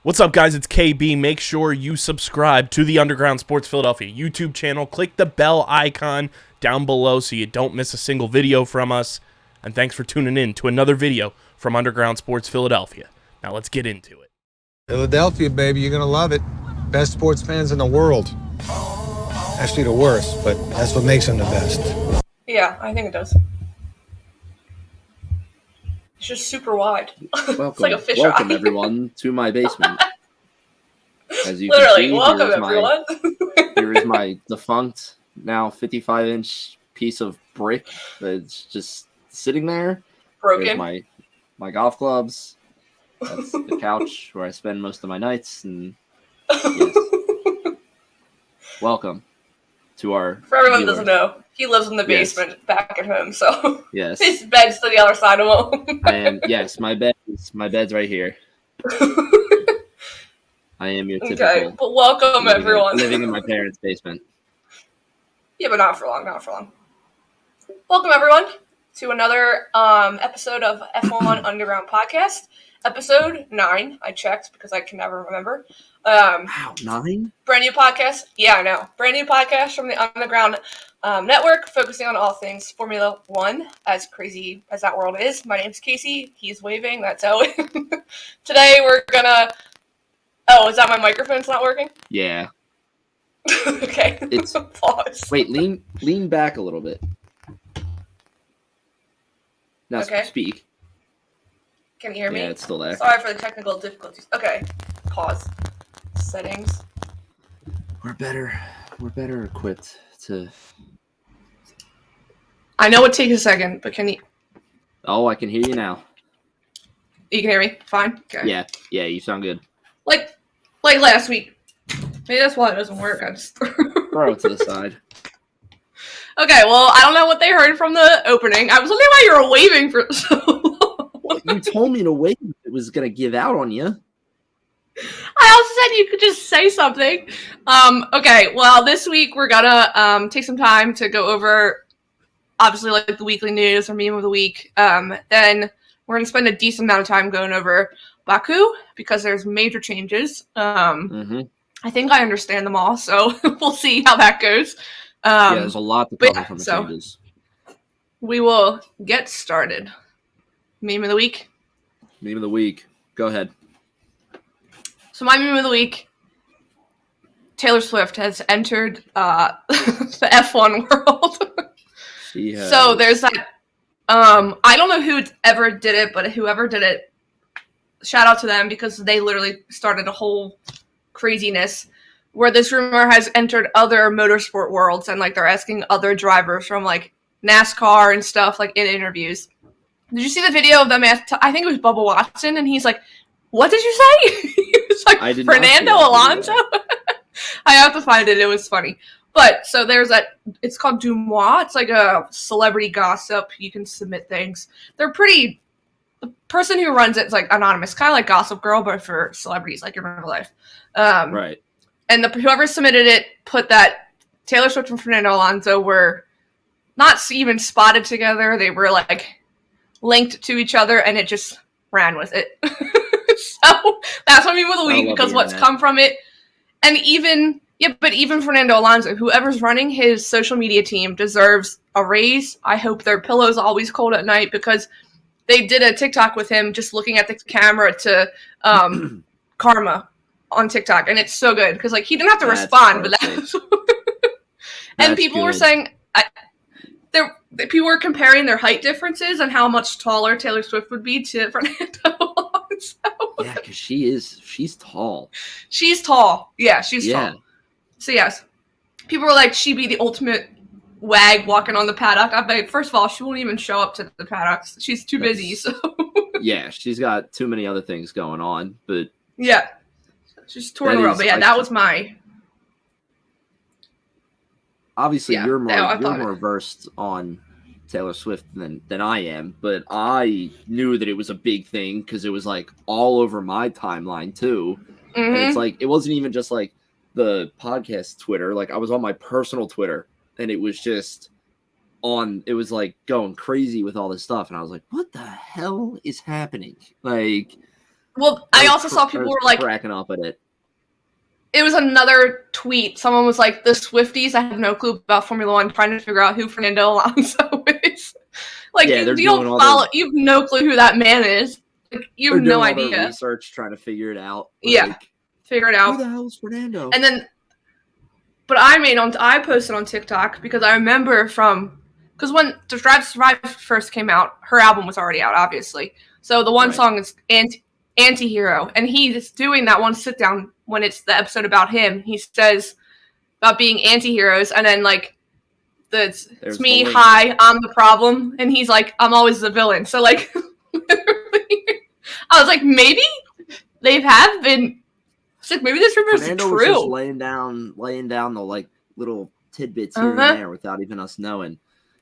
What's up, guys? It's KB. Make sure you subscribe to the Underground Sports Philadelphia YouTube channel. Click the bell icon down below so you don't miss a single video from us. And thanks for tuning in to another video from Underground Sports Philadelphia. Now let's get into it. Philadelphia, baby, you're going to love it. Best sports fans in the world. Actually, the worst, but that's what makes them the best. Yeah, I think it does. It's just super wide. Welcome, It's like a fish welcome eye. everyone to my basement. As you Literally, can see, welcome everyone. Here is my defunct, now 55-inch piece of brick that's just sitting there. Broken. There's my golf clubs. That's the couch where I spend most of my nights. And yes. Welcome to our For everyone who viewers. doesn't know, he lives in the Yes. basement back at home, so Yes, his bed's to the other side of him. and yes, my bed's right here. I am your typical Okay, but welcome everyone. living in my parents' basement. Yeah, but not for long, not for long. Welcome everyone to another episode of F1 Underground Podcast. Episode 9, I checked because I can never remember. Wow, 9? Brand new podcast. Yeah, I know. Brand new podcast from the Underground Network, focusing on all things Formula One, as crazy as that world is. My name's Casey. He's waving. That's Owen. Today we're gonna... Oh, is that my microphone's not working? Yeah. Okay. It's- Pause. Wait, lean back a little bit. Now Okay. speak. Can you hear me? Yeah, it's still there. Sorry for the technical difficulties. Okay. Pause. Settings. We're better equipped to. I know it takes a second, but can you... Oh, I can hear you now. You can hear me? Fine? Okay. Yeah, you sound good. Like last week. Maybe that's why it doesn't work. I just... Throw it to the side. Okay, well, I don't know what they heard from the opening. I was wondering why you were waving for so long. You told me to wait. It was gonna give out on you. I also said you could just say something. Okay, well, this week we're gonna take some time to go over, obviously, like the weekly news or meme of the week. Then we're gonna spend a decent amount of time going over Baku because there's major changes. I think I understand them all, so we'll see how that goes. Yeah, there's a lot to cover from the changes. We will get started. Meme of the week. Meme of the week. Go ahead. So my meme of the week, Taylor Swift has entered the F1 world. She has... So there's that, I don't know who ever did it, but whoever did it, shout out to them because they literally started a whole craziness where this rumor has entered other motorsport worlds and like they're asking other drivers from like NASCAR and stuff like in interviews. Did you see the video of them? I think it was Bubba Watson, and he's like, "What did you say?" He was like, I did not "Fernando see that Alonso." I have to find it. It was funny. But so there's that. It's called Dumois. It's like a celebrity gossip. You can submit things. They're pretty. The person who runs it is like anonymous, kind of like Gossip Girl, but for celebrities, like in real life. Right. And whoever submitted it put that Taylor Swift and Fernando Alonso were not even spotted together. They were like linked to each other, and it just ran with it. So that's my meme of the week because what's come from it, and even Fernando Alonso, whoever's running his social media team, deserves a raise. I hope their pillow's always cold at night because they did a TikTok with him just looking at the camera to Karma on TikTok, and it's so good because like he didn't have to respond, but that's and people were saying people were comparing their height differences and how much taller Taylor Swift would be to Fernando Alonso. Yeah, because she's tall. She's tall. Yeah, she's tall. So yes, people were like, she'd be the ultimate wag walking on the paddock. I bet, first of all, she won't even show up to the paddocks. She's too busy. So yeah, she's got too many other things going on. But yeah, she's touring the world. But yeah, that was my. Obviously, you're more versed on Taylor Swift than I am, but I knew that it was a big thing because it was like all over my timeline too. And it's like it wasn't even just like the podcast Twitter. Like I was on my personal Twitter, and it was just it was like going crazy with all this stuff, and I was like, what the hell is happening? Like Well, I also saw people were like cracking up at it. It was another tweet. Someone was like, the Swifties, I have no clue about Formula One, trying to figure out who Fernando Alonso is. Like, yeah, you don't follow, you have no clue who that man is. Like, you have no idea. Research, trying to figure it out. Yeah, figure it out. Who the hell is Fernando? And then, but I posted on TikTok because I remember because when the Drive to Survive first came out, her album was already out, obviously. So the one song is Anti-Hero, and he's doing that one sit down when it's the episode about him. He says about being anti-heroes, and then like it's me, hi, I'm the problem, and he's like, I'm always the villain. So like I was like, maybe they have been. Like, maybe this rumor is true. Was just laying down the like little tidbits here and there without even us knowing.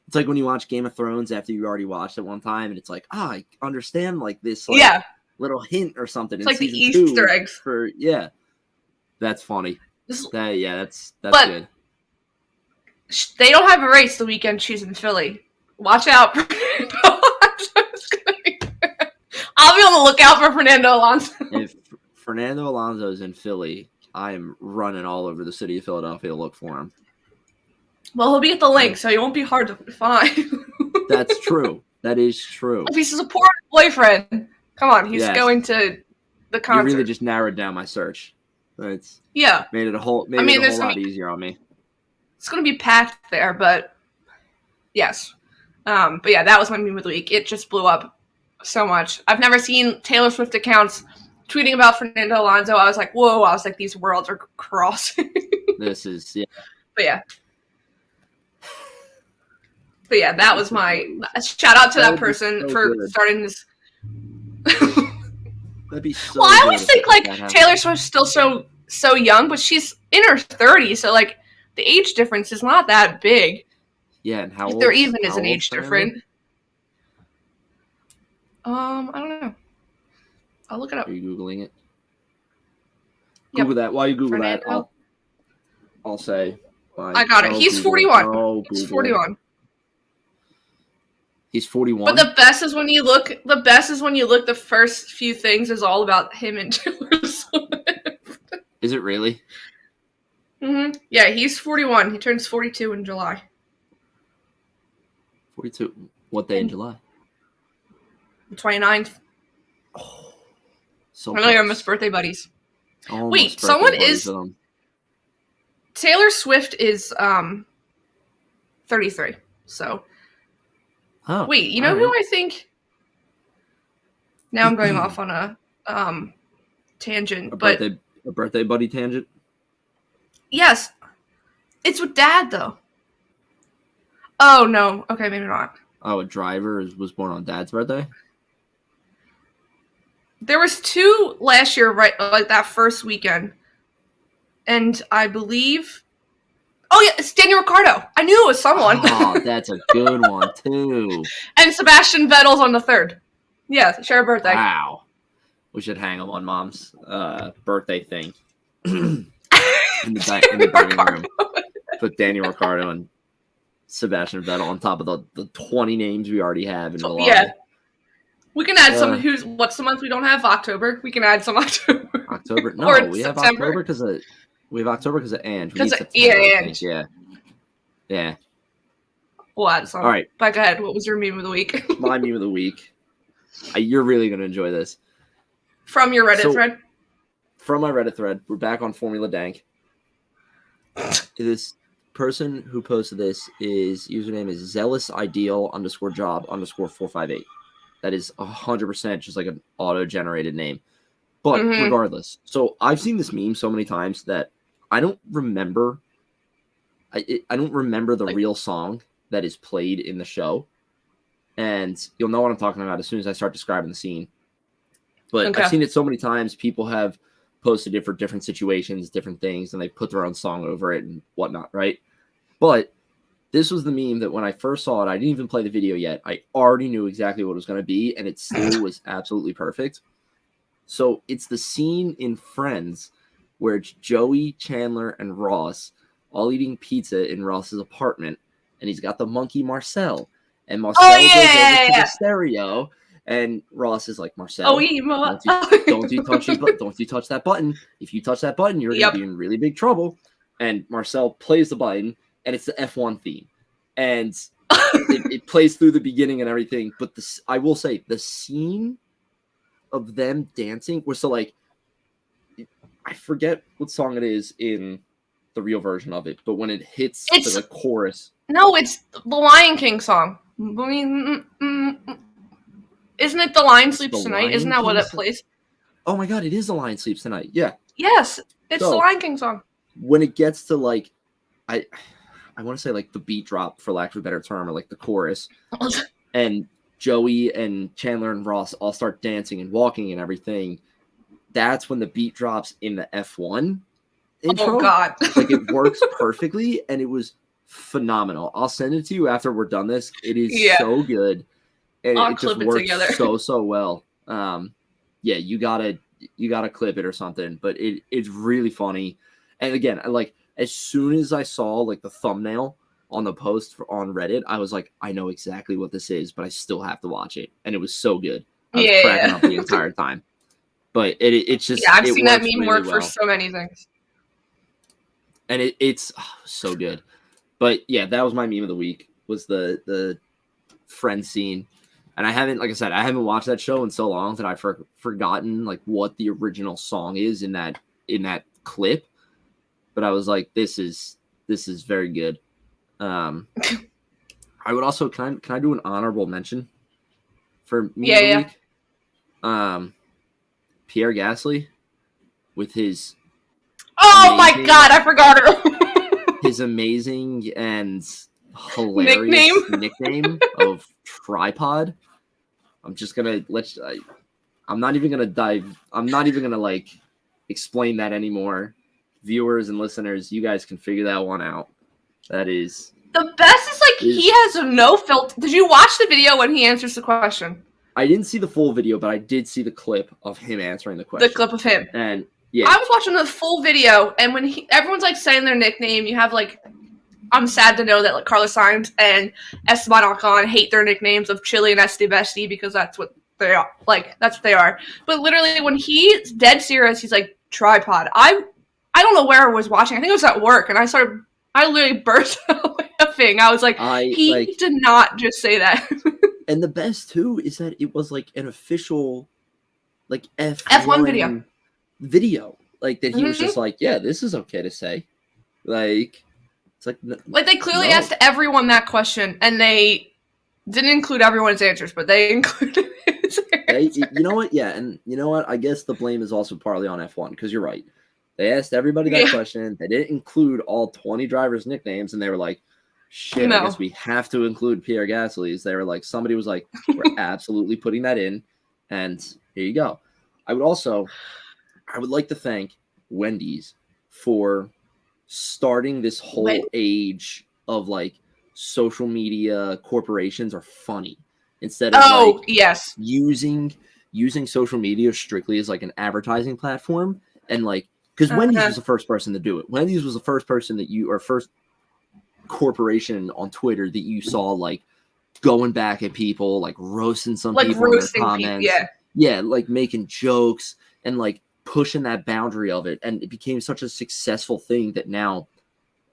It's like when you watch Game of Thrones after you already watched it one time, and it's like, I understand like this. Like, little hint or something. It's like the Easter eggs. That's funny. That's but good. They don't have a race the weekend she's in Philly. Watch out. I'll be on the lookout for Fernando Alonso. If Fernando Alonso is in Philly, I am running all over the city of Philadelphia to look for him. Well, he'll be at the link, so he won't be hard to find. That's true. That is true. If he's a supportive boyfriend, come on, he's going to the concert. You really just narrowed down my search. It's made it a whole lot easier on me. It's going to be packed there, but yes. But yeah, that was my meme of the week. It just blew up so much. I've never seen Taylor Swift accounts tweeting about Fernando Alonso. I was like, whoa. I was like, these worlds are crossing. This is, But yeah, that was my shout out to that person for starting this. That'd be so well, I always think like Taylor Swift's still so young, but she's in her 30s, so like the age difference is not that big. Yeah, and how if old? There even is an age difference. I don't know. I'll look it up. Are you Googling it? Google that. While you Google that, I'll say. I got it. He's 41. He's 41. He's 41. But the best is when you look. The first few things is all about him and Taylor Swift. Is it really? Mm-hmm. Yeah, he's 41. He turns 42 in July. 42. What day in July? The 29th. Oh, so I know you're almost birthday buddies. Almost Wait, someone is. Taylor Swift is 33. So. Oh, wait, you know who I think? Now I'm going off on a tangent, a birthday buddy tangent. Yes, it's with Dad though. Oh no, okay, maybe not. Oh, a driver was born on Dad's birthday. There was 2 last year, right? Like that first weekend, and I believe. Oh yeah, it's Daniel Ricciardo. I knew it was someone. Oh, that's a good one too. And Sebastian Vettel's on the 3rd. Yeah, share a birthday. Wow, we should hang them on Mom's birthday thing in the dining room. Put Daniel Ricciardo and Sebastian Vettel on top of the 20 names we already have in the line. Yeah, we can add some. What's the month we don't have? October. We can add some October. October? No, we have September. October because of. We have October because of Ange. Yeah. We'll add some. All right. But go ahead. What was your meme of the week? My meme of the week. You're really going to enjoy this. From your Reddit thread? From my Reddit thread. We're back on Formula Dank. This person who posted this username is zealous_ideal_job_458. That is 100% just like an auto-generated name. But regardless, so I've seen this meme so many times that I don't remember. I don't remember the real song that is played in the show, and you'll know what I'm talking about as soon as I start describing the scene. But I've seen it so many times. People have posted it for different situations, different things, and they put their own song over it and whatnot, right? But this was the meme that when I first saw it, I didn't even play the video yet. I already knew exactly what it was going to be, and it still was absolutely perfect. So it's the scene in Friends where it's Joey, Chandler, and Ross all eating pizza in Ross's apartment, and he's got the monkey Marcel, and Marcel goes over to the stereo And Ross is like, Marcel, don't you touch that button. If you touch that button, you're going to be in really big trouble. And Marcel plays the button, and it's the F1 theme. And it plays through the beginning and everything. But I will say, the scene of them dancing was so like, I forget what song it is in the real version of it, but when it hits the chorus. No, it's the Lion King song. Isn't it The Lion Sleeps Tonight? Isn't that what it plays? Oh my god, it is The Lion Sleeps Tonight. Yeah. Yes, it's the Lion King song. When it gets to like, I want to say like the beat drop, for lack of a better term, or like the chorus, and Joey and Chandler and Ross all start dancing and walking and everything. That's when the beat drops in the F1 intro. Oh god, like it works perfectly, and it was phenomenal. I'll send it to you after we're done this. It is so good. And it just works so well. Yeah, you gotta clip it or something. But it's really funny. And again, like as soon as I saw like the thumbnail on the post on Reddit, I was like, I know exactly what this is, but I still have to watch it. And it was so good. I was cracking up the entire time. But it's just I've seen that meme work for so many things. And it's so good. But yeah, that was my meme of the week. Was the friend scene. And I haven't watched that show in so long that I've forgotten like what the original song is in that clip. But I was like, this is very good. I would also can I do an honorable mention for me of the week? Pierre Gasly with his my god, I forgot her. his amazing and hilarious nickname of Tripod. I'm not even gonna like explain that anymore. Viewers and listeners, you guys can figure that one out. That is the best. Is like he has no filter. Did you watch the video when he answers the question? I didn't see the full video, but I did see the clip of him answering the question. The clip of him. And yeah, I was watching the full video, and when everyone's like saying their nickname, you have like, I'm sad to know that like Carlos Sainz and Esteban Ocon hate their nicknames of Chili and Esti Besti because that's what they are. Like that's what they are. But literally, when he's dead serious, he's like Tripod. I don't know where I was watching. I think it was at work, and I literally burst out laughing. I was like, he did not just say that. And the best too is that it was like an official, like F1 video, like that he was just like, yeah, this is okay to say, like it's like they clearly asked everyone that question, and they didn't include everyone's answers, but they included his answers. You know what? Yeah, and you know what? I guess the blame is also partly on F1 because you're right. They asked everybody that question. They didn't include all 20 drivers' nicknames, and they were like, shit, I guess we have to include Pierre Gasly's. They were like, somebody was like, we're absolutely putting that in, and here you go. I would like to thank Wendy's for starting this whole age of like social media corporations are funny instead of using social media strictly as like an advertising platform. And like, because Wendy's was the first person to do it. Wendy's was the first person first corporation on Twitter that you saw like going back at people, like roasting some people in their comments. Yeah, like making jokes and like pushing that boundary of it. And it became such a successful thing that now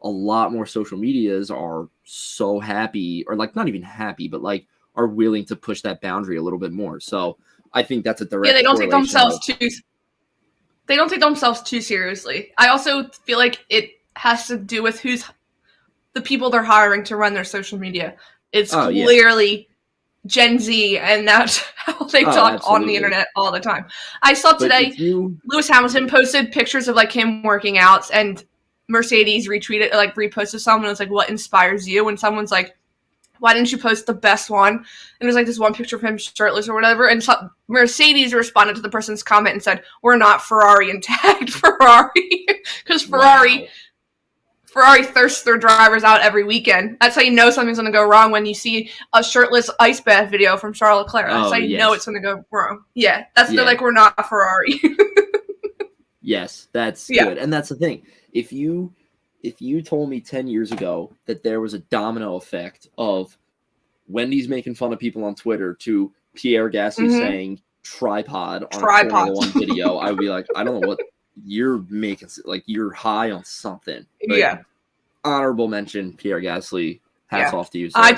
a lot more social medias are so happy, or like not even happy, but like are willing to push that boundary a little bit more. So I think that's a direct they don't take themselves too seriously. I also feel like it has to do with who's the people they're hiring to run their social media. It's clearly Gen Z, and that's how they talk on the internet all the time. I saw today Lewis Hamilton posted pictures of like him working out, and Mercedes reposted someone and was like, what inspires you? And someone's like, why didn't you post the best one? And there's like this one picture of him shirtless or whatever. And Mercedes responded to the person's comment and said, we're not Ferrari, and tagged Ferrari. Because Ferrari thirsts their drivers out every weekend. That's how you know something's going to go wrong when you see a shirtless ice bath video from Charles Leclerc. That's how you know it's going to go wrong. Yeah, they're like, we're not Ferrari. Yes, that's good. And that's the thing. If you told me 10 years ago that there was a domino effect of Wendy's making fun of people on Twitter to Pierre Gasly saying tripod on a Formula 1 video, I would be like, I don't know what you're making. Like, you're high on something. But honorable mention, Pierre Gasly. Hats off to you, sir. I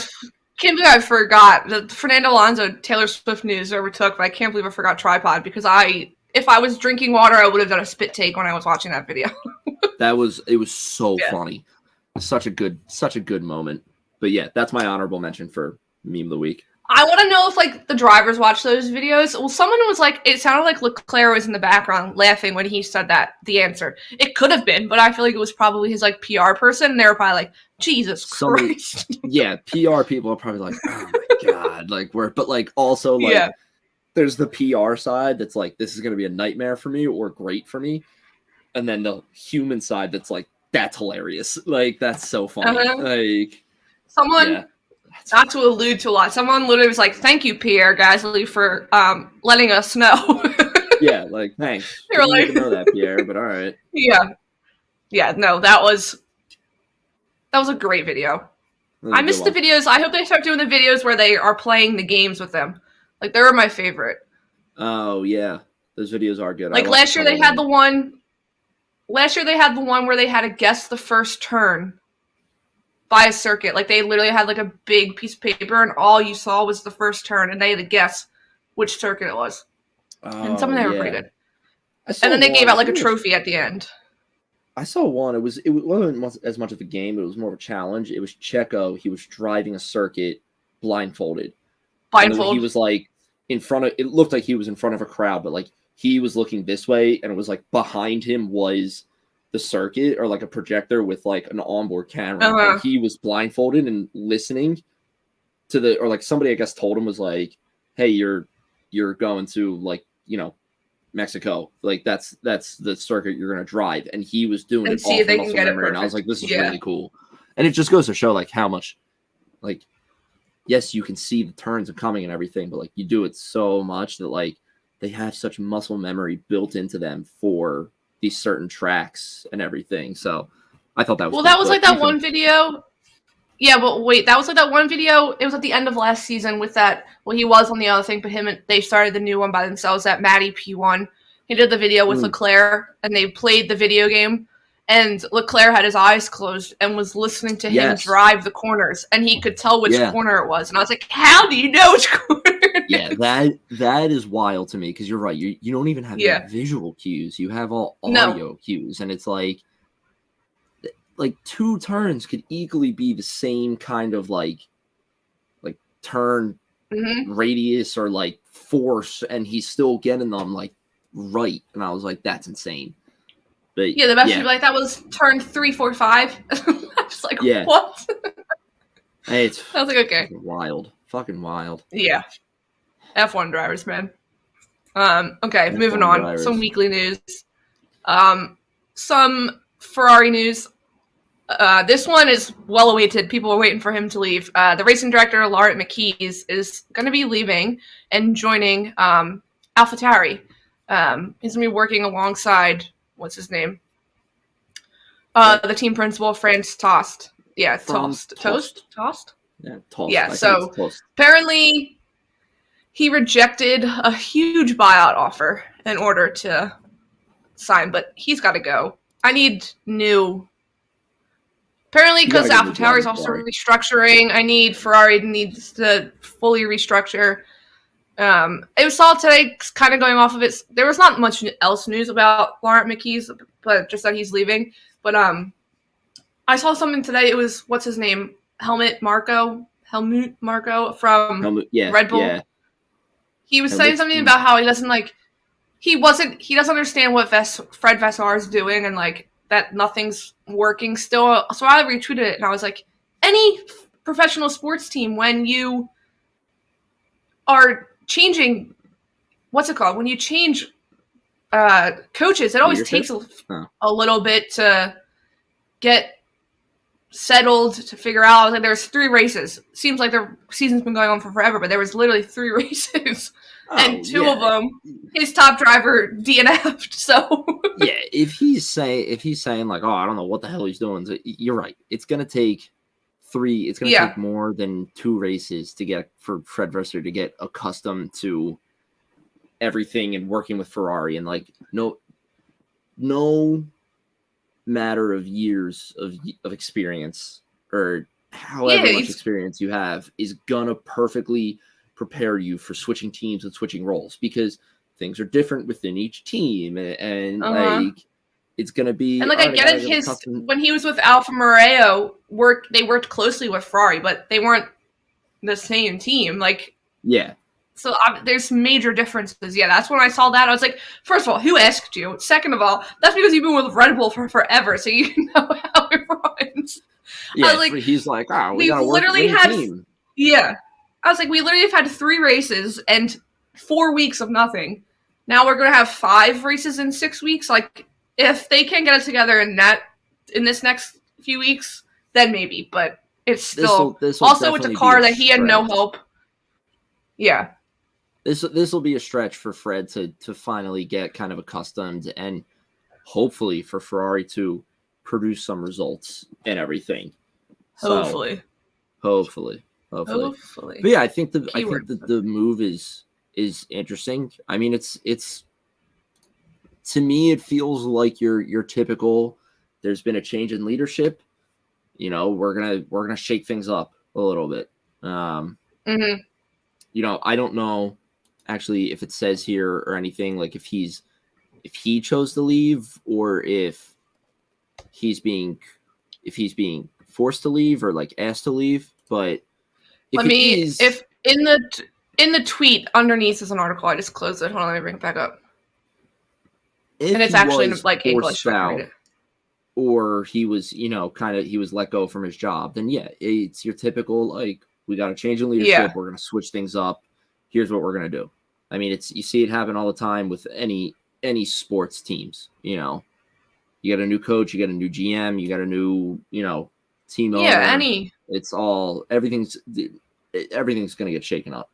can't believe I forgot. The Fernando Alonso Taylor Swift news overtook, but I can't believe I forgot tripod because if I was drinking water, I would have done a spit take when I was watching that video. It was so funny. Such a good moment. But yeah, that's my honorable mention for meme of the week. I want to know if like the drivers watch those videos. Well, someone was like, it sounded like LeClerc was in the background laughing when he said the answer. It could have been, but I feel like it was probably his like PR person. And they were probably like, Jesus Christ. Yeah, PR people are probably like, oh my God, like but like also like there's the PR side that's like, this is gonna be a nightmare for me or great for me, and then the human side that's like, that's hilarious, like that's so funny. Like someone. Not to allude to a lot. Someone literally was like, "Thank you, Pierre Gasly, for letting us know." Yeah, like thanks. They were like, "Didn't know that, Pierre," but all right. Yeah. No, that was a great video. I missed the videos. I hope they start doing the videos where they are playing the games with them. Like they were my favorite. Oh yeah, those videos are good. Like last year they had the one. Last year they had the one where they had to guess the first turn by a circuit. Like they literally had like a big piece of paper and all you saw was the first turn and they had to guess which circuit it was. And some of them were pretty good. And then they gave out like a trophy at the end. I saw one. It wasn't as much of a game, but it was more of a challenge. It was Checo. He was driving a circuit blindfolded. He was like in front of, it looked like he was in front of a crowd, but like he was looking this way and it was like behind him was the circuit or like a projector with like an onboard camera. And he was blindfolded and listening to or like somebody I guess told him was like, hey, you're going to like, Mexico. Like that's the circuit you're going to drive. And he was doing it all from muscle memory. And I was like, this is really cool. And it just goes to show like how much like, yes, you can see the turns and coming and everything, but like you do it so much that like they have such muscle memory built into them for these certain tracks and everything. So I thought that was cool. That was like that one video. Yeah, but wait, that was like that one video. It was at the end of last season with that. Well, he was on the other thing, but they started the new one by themselves. That Matty P1. He did the video with LeClerc, and they played the video game. And LeClerc had his eyes closed and was listening to him drive the corners, and he could tell which corner it was. And I was like, "How do you know which corner?" Yeah, that is wild to me because you're right. You don't even have visual cues. You have all audio cues, and it's like two turns could equally be the same kind of like turn radius or like force, and he's still getting them like right. And I was like, that's insane. But the best would be like, that was turn 3, 4, 5. I was like, what? Hey, I was like, okay. Wild. Fucking wild. Yeah. F1 drivers, man. Okay, F1 moving on. Drivers. Some weekly news. Some Ferrari news. This one is well awaited. People are waiting for him to leave. The racing director, Laurent Mekies, is going to be leaving and joining AlphaTauri. He's going to be working alongside, what's his name? The team principal, Franz Tost. Yeah, Tost. Yeah, Tost. Yeah, so apparently he rejected a huge buyout offer in order to sign, but he's got to go. I need new... Apparently, because AlphaTauri is also restructuring, Ferrari needs to fully restructure. It was all today, kind of going off of it. There was not much else news about Laurent Mekies, but just that he's leaving. But I saw something today. It was, what's his name? Helmut Marko from Red Bull. Yeah. He was saying something about how he doesn't understand what Fred Vasseur is doing, and like that nothing's working still. So I retweeted it and I was like, any professional sports team, when you are changing, what's it called? When you change coaches, it always takes a little bit to get settled, to figure out. Like, there's 3 races. Seems like the season's been going on for forever, but there was literally 3 races. And 2 of them, his top driver DNF'd. So yeah, if he's saying like, oh, I don't know what the hell he's doing, you're right. It's gonna take take more than 2 races for Fred Vasseur to get accustomed to everything and working with Ferrari, and like no matter of years of experience or however much experience you have is gonna perfectly prepare you for switching teams and switching roles, because things are different within each team, and like it's gonna be. And like I get it, when he was with Alfa Romeo, they worked closely with Ferrari, but they weren't the same team. Like so there's major differences. Yeah, that's when I saw that. I was like, first of all, who asked you? Second of all, that's because you've been with Red Bull for forever, so you know how it runs. Yeah, I was like, he's like, we gotta literally work with the team. Yeah, I was like, we literally have had 3 races and 4 weeks of nothing. Now we're gonna have 5 races in 6 weeks. Like, if they can't get it together in this next few weeks, then maybe. But it's still this'll also with the car that he had no hope. Yeah. This will be a stretch for Fred to finally get kind of accustomed, and hopefully for Ferrari to produce some results and everything. Hopefully. But yeah, I think the move is interesting. I mean, it's to me, it feels like your typical. There's been a change in leadership. You know, we're gonna shake things up a little bit. You know, I don't know actually if it says here or anything, like if he chose to leave, or if he's being forced to leave or like asked to leave. But if in the tweet underneath is an article, I just closed it. Hold on, let me bring it back up. And it's actually like English. Or he was, you know, he was let go from his job, then yeah, it's your typical, like, we got to change in leadership. Yeah. We're going to switch things up. Here's what we're going to do. I mean, you see it happen all the time with any sports teams. You know, you got a new coach, you got a new GM, you got a new, you know, team owner. Yeah, everything's going to get shaken up.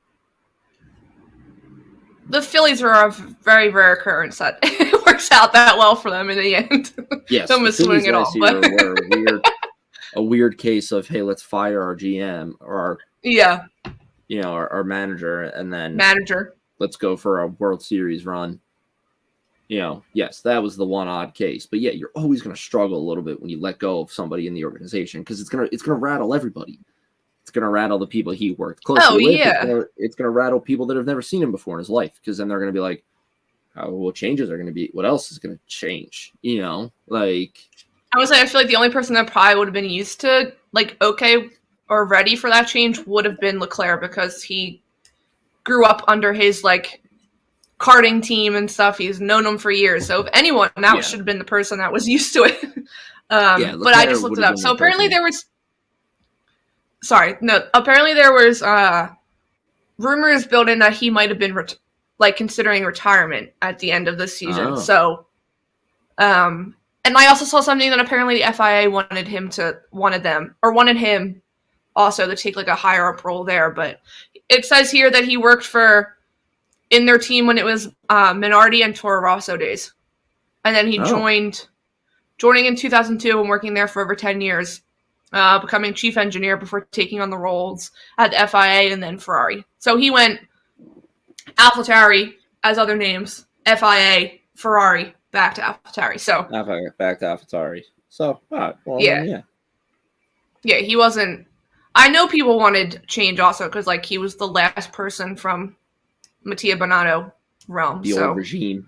The Phillies are a very rare occurrence that it works out that well for them in the end. Yes, the Phillies last year were a weird case of, hey, let's fire our GM or our manager, and then let's go for a World Series run. You know, yes, that was the one odd case, but yeah, you're always going to struggle a little bit when you let go of somebody in the organization, because it's gonna rattle everybody. It's going to rattle the people he worked closely with. It's going to rattle people that have never seen him before in his life, because then they're going to be like, what changes are going to be? What else is going to change? You know, like... I would say I feel like the only person that probably would have been used to, like, okay or ready for that change would have been LeClerc, because he grew up under his, like, karting team and stuff. He's known him for years. So if anyone, that should have been the person that was used to it. But I just looked it up. So apparently there was... apparently there was rumors built in that he might have been considering retirement at the end of this season. So, and I also saw something that apparently the FIA wanted him also to take like a higher up role there. But it says here that he worked in their team when it was Minardi and Toro Rosso days, and then he joining in 2002 and working there for over 10 years. Becoming chief engineer before taking on the roles at the FIA and then Ferrari. So he went AlphaTauri as other names, FIA, Ferrari, back to AlphaTauri. So back to AlphaTauri. So yeah, he wasn't. I know people wanted change also because like he was the last person from Mattia Binotto realm. The old regime.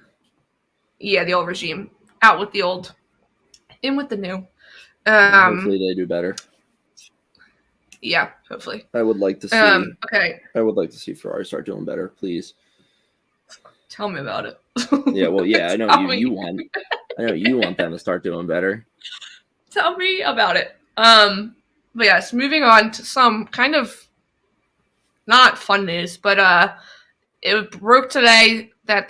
Yeah, the old regime. Out with the old, in with the new. Hopefully they do better. Yeah, hopefully. I would like to see. Okay. I would like to see Ferrari start doing better, please. Tell me about it. Yeah, well, yeah, I know you want. I know you want them to start doing better. Tell me about it. But yes, moving on to some kind of not fun news, but it broke today that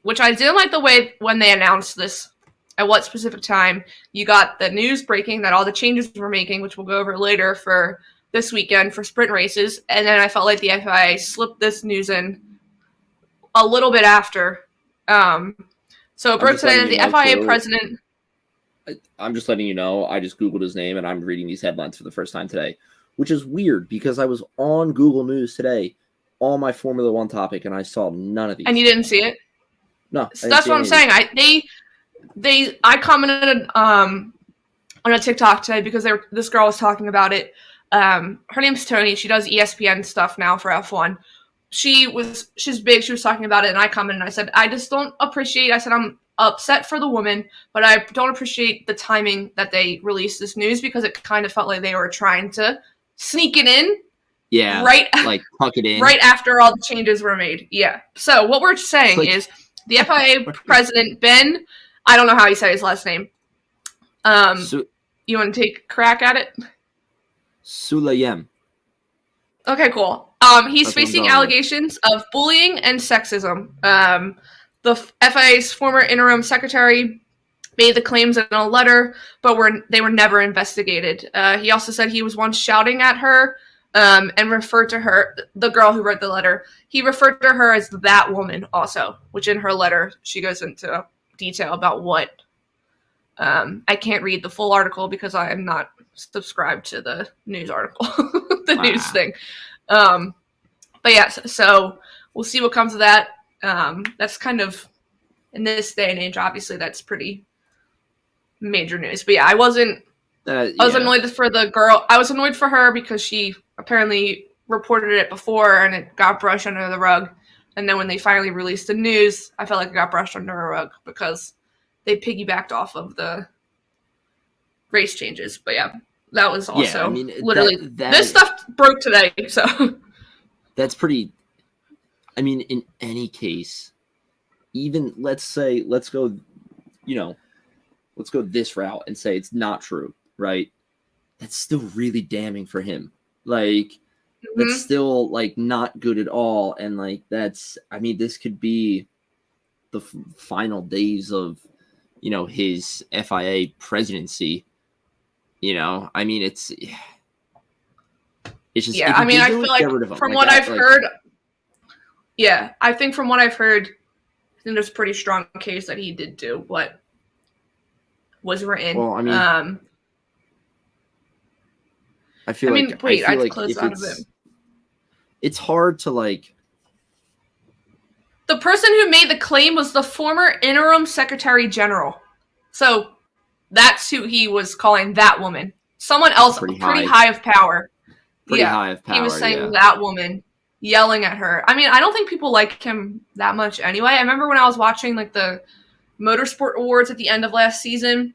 which I didn't like the way when they announced this. At what specific time you got the news breaking that all the changes we're making, which we'll go over later for this weekend for sprint races, and then I felt like the FIA slipped this news in a little bit after. So it broke today that the FIA president... I'm just letting you know, I just Googled his name, and I'm reading these headlines for the first time today. which is weird because I was on Google News today on my Formula One topic and I saw none of these. And you didn't see it? No. So that's what I'm saying. I commented on a TikTok today because this girl was talking about it. Her name's Tony. She does ESPN stuff now for F1. She's big. She was talking about it, and I commented. And I said, I just don't appreciate. I said I'm upset for the woman, but I don't appreciate the timing that they released this news because it kind of felt like they were trying to sneak it in. Yeah, right. Like tuck it in right after all the changes were made. Yeah. So what we're saying is the FIA president Ben. I don't know how you say his last name. You want to take a crack at it? Sulayem. Okay, cool. He's facing allegations of bullying and sexism. The FIA's former interim secretary made the claims in a letter, but they were never investigated. He also said he was once shouting at her and referred to her, the girl who wrote the letter, he referred to her as that woman also, which in her letter, she goes into detail about what. I can't read the full article because I am not subscribed to the news article, news thing. But yeah, so we'll see what comes of that. That's kind of, in this day and age, obviously that's pretty major news. But yeah, I was annoyed for the girl. I was annoyed for her because she apparently reported it before and it got brushed under the rug. And then when they finally released the news, I felt like it got brushed under a rug because they piggybacked off of the race changes. But yeah, that was also literally this stuff broke today. So that's pretty. I mean, in any case, even let's go this route and say it's not true, right? That's still really damning for him. Like, that's still like not good at all. And like, this could be the final days of, his FIA presidency. I mean, it's just, yeah. I mean, I feel like from what I've heard, yeah, I think from what I've heard, I think there's a pretty strong case that he did do what was written. Well, I mean, I feel like it's hard to like. The person who made the claim was the former interim secretary general. So that's who he was calling that woman. Someone else pretty high of power. High of power. He was saying that woman, yelling at her. I mean, I don't think people like him that much anyway. I remember when I was watching like the Motorsport Awards at the end of last season,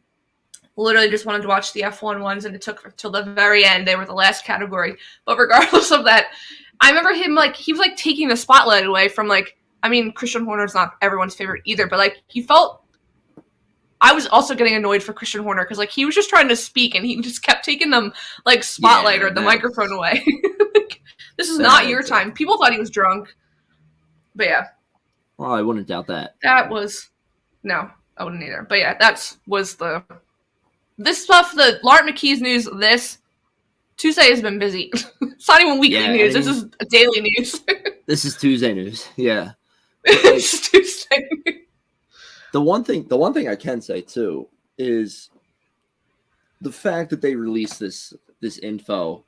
literally just wanted to watch the F1 ones, and it took till the very end. They were the last category. But regardless of that, I remember him he was taking the spotlight away from Christian Horner's not everyone's favorite either, but he felt. I was also getting annoyed for Christian Horner because he was just trying to speak and he just kept taking them spotlight or the microphone away. This is not your time. People thought he was drunk, but yeah. Well, I wouldn't doubt that. No, I wouldn't either. But yeah, this stuff. The Lart McKee's news. This Tuesday has been busy. It's not even weekly news. This is daily news. This is Tuesday news. Yeah. It's Tuesday. The one thing I can say too is the fact that they released this info,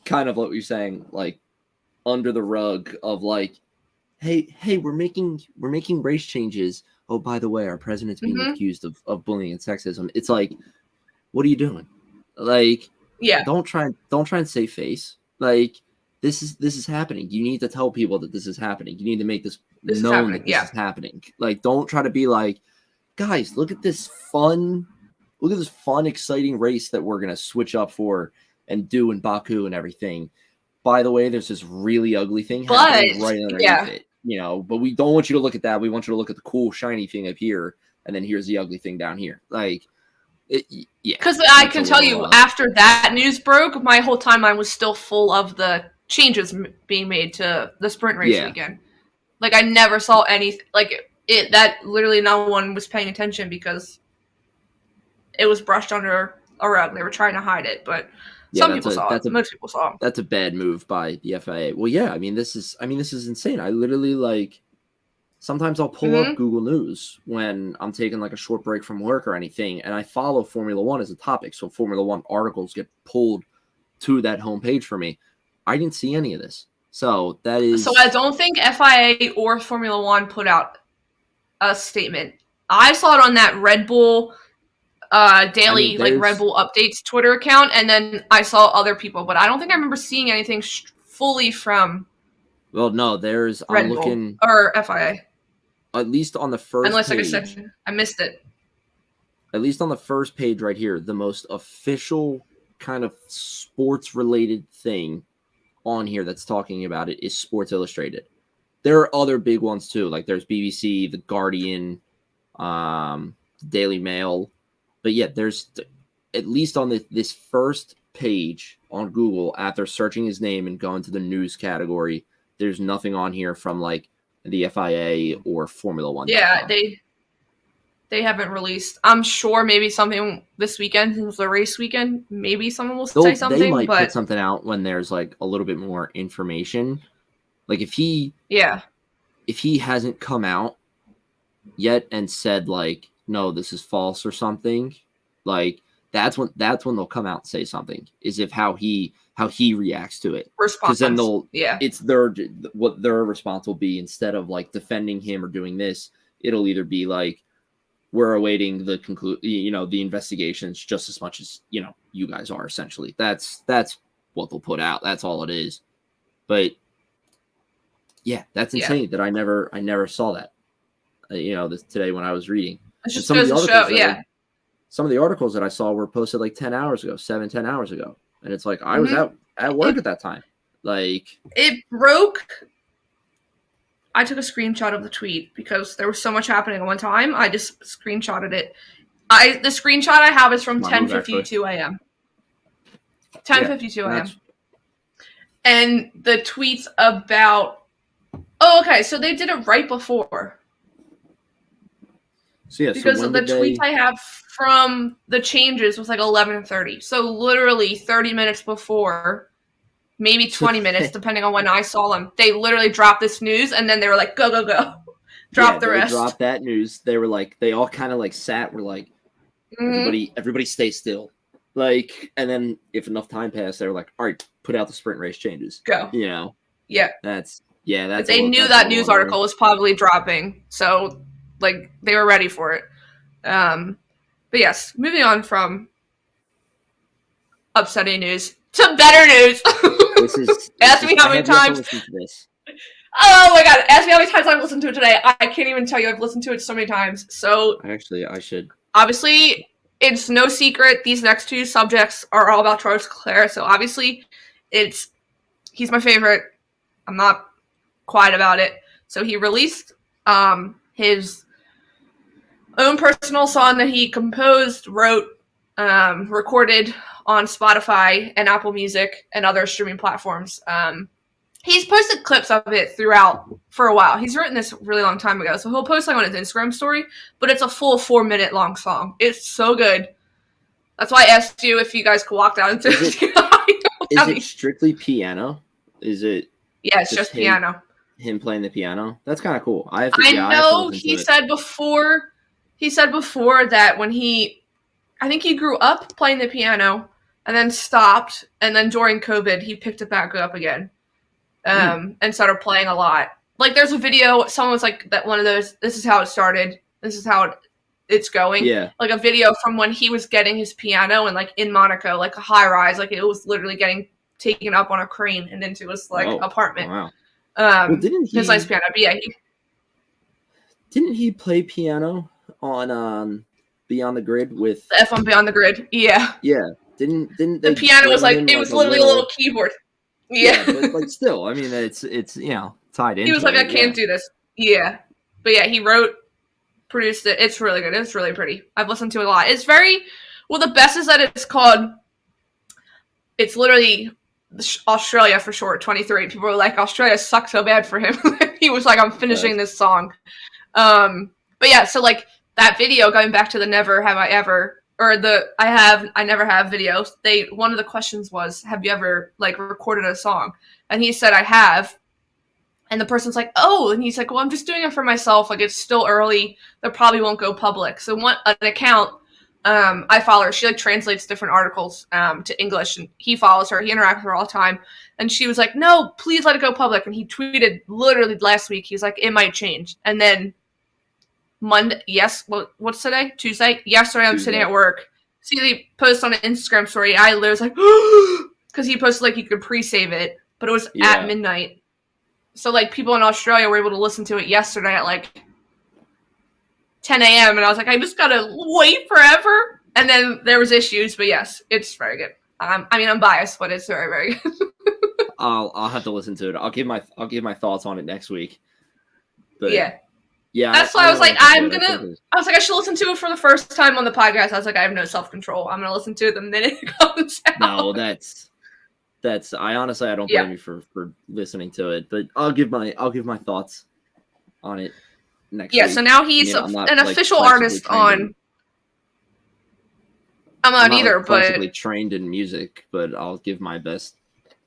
kind of what you're saying, under the rug of hey, we're making race changes. Oh, by the way, our president's being accused of bullying and sexism. It's what are you doing? Yeah. Don't try and save face. This is happening. You need to tell people that this is happening. You need to make this known that this is happening. Don't try to be guys, look at this fun, exciting race that we're gonna switch up for and do in Baku and everything. By the way, there's this really ugly thing happening right underneath it. But we don't want you to look at that. We want you to look at the cool, shiny thing up here, and then here's the ugly thing down here. Because I can tell you, after that news broke, my whole timeline was still full of the changes being made to the sprint race weekend. I never saw anything that literally no one was paying attention because it was brushed under a rug. They were trying to hide it, but some people saw it. Most people saw it. That's a bad move by the FIA. Well, yeah, this is insane. I literally sometimes I'll pull up Google News when I'm taking a short break from work or anything, and I follow Formula One as a topic. So Formula One articles get pulled to that homepage for me. I didn't see any of this. So that is. So I don't think FIA or Formula One put out a statement. I saw it on that Red Bull daily, Red Bull updates Twitter account, and then I saw other people, but I don't think I remember seeing anything fully from. Well, no, I'm looking or FIA. At least on the first. Unless, page, like I said, I missed it. At least on the first page right here, the most official kind of sports-related thing on here that's talking about it is Sports Illustrated. There are other big ones too, like there's BBC, The Guardian, Daily Mail, but yeah, there's at least on this first page on Google after searching his name and going to the news category, there's nothing on here from like the FIA or Formula One. Yeah, they haven't released. I'm sure maybe something this weekend, since the race weekend, maybe someone will say something. They might put something out when there's like a little bit more information. Like if he hasn't come out yet and said like, no, this is false or something, like that's when they'll come out and say something. Is if how he reacts to it. Because then it's what their response will be, instead of like defending him or doing this, it'll either be like, we're awaiting the the investigations just as much as you guys are. Essentially, that's what they'll put out. That's all it is. But yeah, that's insane that I never saw that. This today when I was reading. Just goes to show, some of the articles that I saw were posted like 10 hours ago, 10 hours ago, and it's like I was at work at that time. Like it broke. I took a screenshot of the tweet because there was so much happening at one time. I just screenshotted it. The screenshot I have is from 10:52 a.m. 10:52 a.m. And the tweets about. Oh, okay. So they did it right before. So because of the tweets I have from the changes was like 11:30. So literally 30 minutes before. Maybe 20 minutes, depending on when I saw them. They literally dropped this news, and then they were like, go, go, go. Drop the rest. They dropped that news. They were like, they all kind of like sat, were like, everybody stay still. Like, and then if enough time passed, they were like, all right, put out the sprint race changes. Go. Yeah. That's. But they knew that news article was probably dropping, so, like, they were ready for it. But yes, moving on from upsetting news to better news. Ask me how many times. Oh my god! Ask me how many times I've listened to it today. I can't even tell you. I've listened to it so many times. So actually, I should. Obviously, it's no secret. These next two subjects are all about Charles Leclerc. So obviously, he's my favorite. I'm not quiet about it. So he released his own personal song that he composed, wrote, recorded on Spotify and Apple Music and other streaming platforms. He's posted clips of it throughout for a while. He's written this really long time ago, so he'll post like on his Instagram story, but it's a full 4-minute long song. It's so good. That's why I asked you if you guys could walk down into it. Is it strictly piano? Is it? Yeah, it's just piano. Him playing the piano? That's kind of cool. I know he said before that when I think he grew up playing the piano and then stopped, and then during COVID, he picked it back up again and started playing a lot. Like, there's a video, someone was like, that one of those, this is how it started, this is how it's going. Yeah. Like, a video from when he was getting his piano and, like, in Monaco, like, a high-rise, like, it was literally getting taken up on a crane and into his, like, apartment. Wow. Well, didn't he... His nice piano, but yeah. Didn't he play piano on... Beyond the Grid with the F1 Beyond the Grid? Yeah. Yeah. Didn't the piano was like it was literally a little keyboard. Yeah. But like still, I mean it's tied in. He was like, I can't do this. Yeah. But yeah, he wrote, produced it. It's really good. It's really pretty. I've listened to it a lot. It's very the best is that it's literally Australia for short, 23. People were like, Australia sucks so bad for him. He was like, I'm finishing this song. But yeah, so like that video, going back to the never have I ever, or the I never have videos. One of the questions was, have you ever like recorded a song? And he said, I have. And the person's like, oh, and he's like, well, I'm just doing it for myself. Like, it's still early. That probably won't go public. So an account I follow her. She like translates different articles to English, and he follows her. He interacts with her all the time. And she was like, no, please let it go public. And he tweeted literally last week. He's like, it might change. And then Monday, what's today? Tuesday? Yesterday, I'm sitting at work. See the post on an Instagram story. I literally was like, because he posted like you could pre-save it, but it was at midnight. So like people in Australia were able to listen to it yesterday at like 10 a.m. And I was like, I just gotta wait forever. And then there was issues, but yes, it's very good. I mean, I'm biased, but it's very, very good. I'll have to listen to it. I'll give my thoughts on it next week. But yeah. That's why I was like, I was like, I should listen to it for the first time on the podcast. I was like, I have no self-control. I'm gonna listen to it the minute it comes out. No, that's. I honestly, I don't blame you for listening to it, but I'll give my thoughts on it next week. So now he's an official artist on. I'm not either, but classically trained in music, but I'll give my best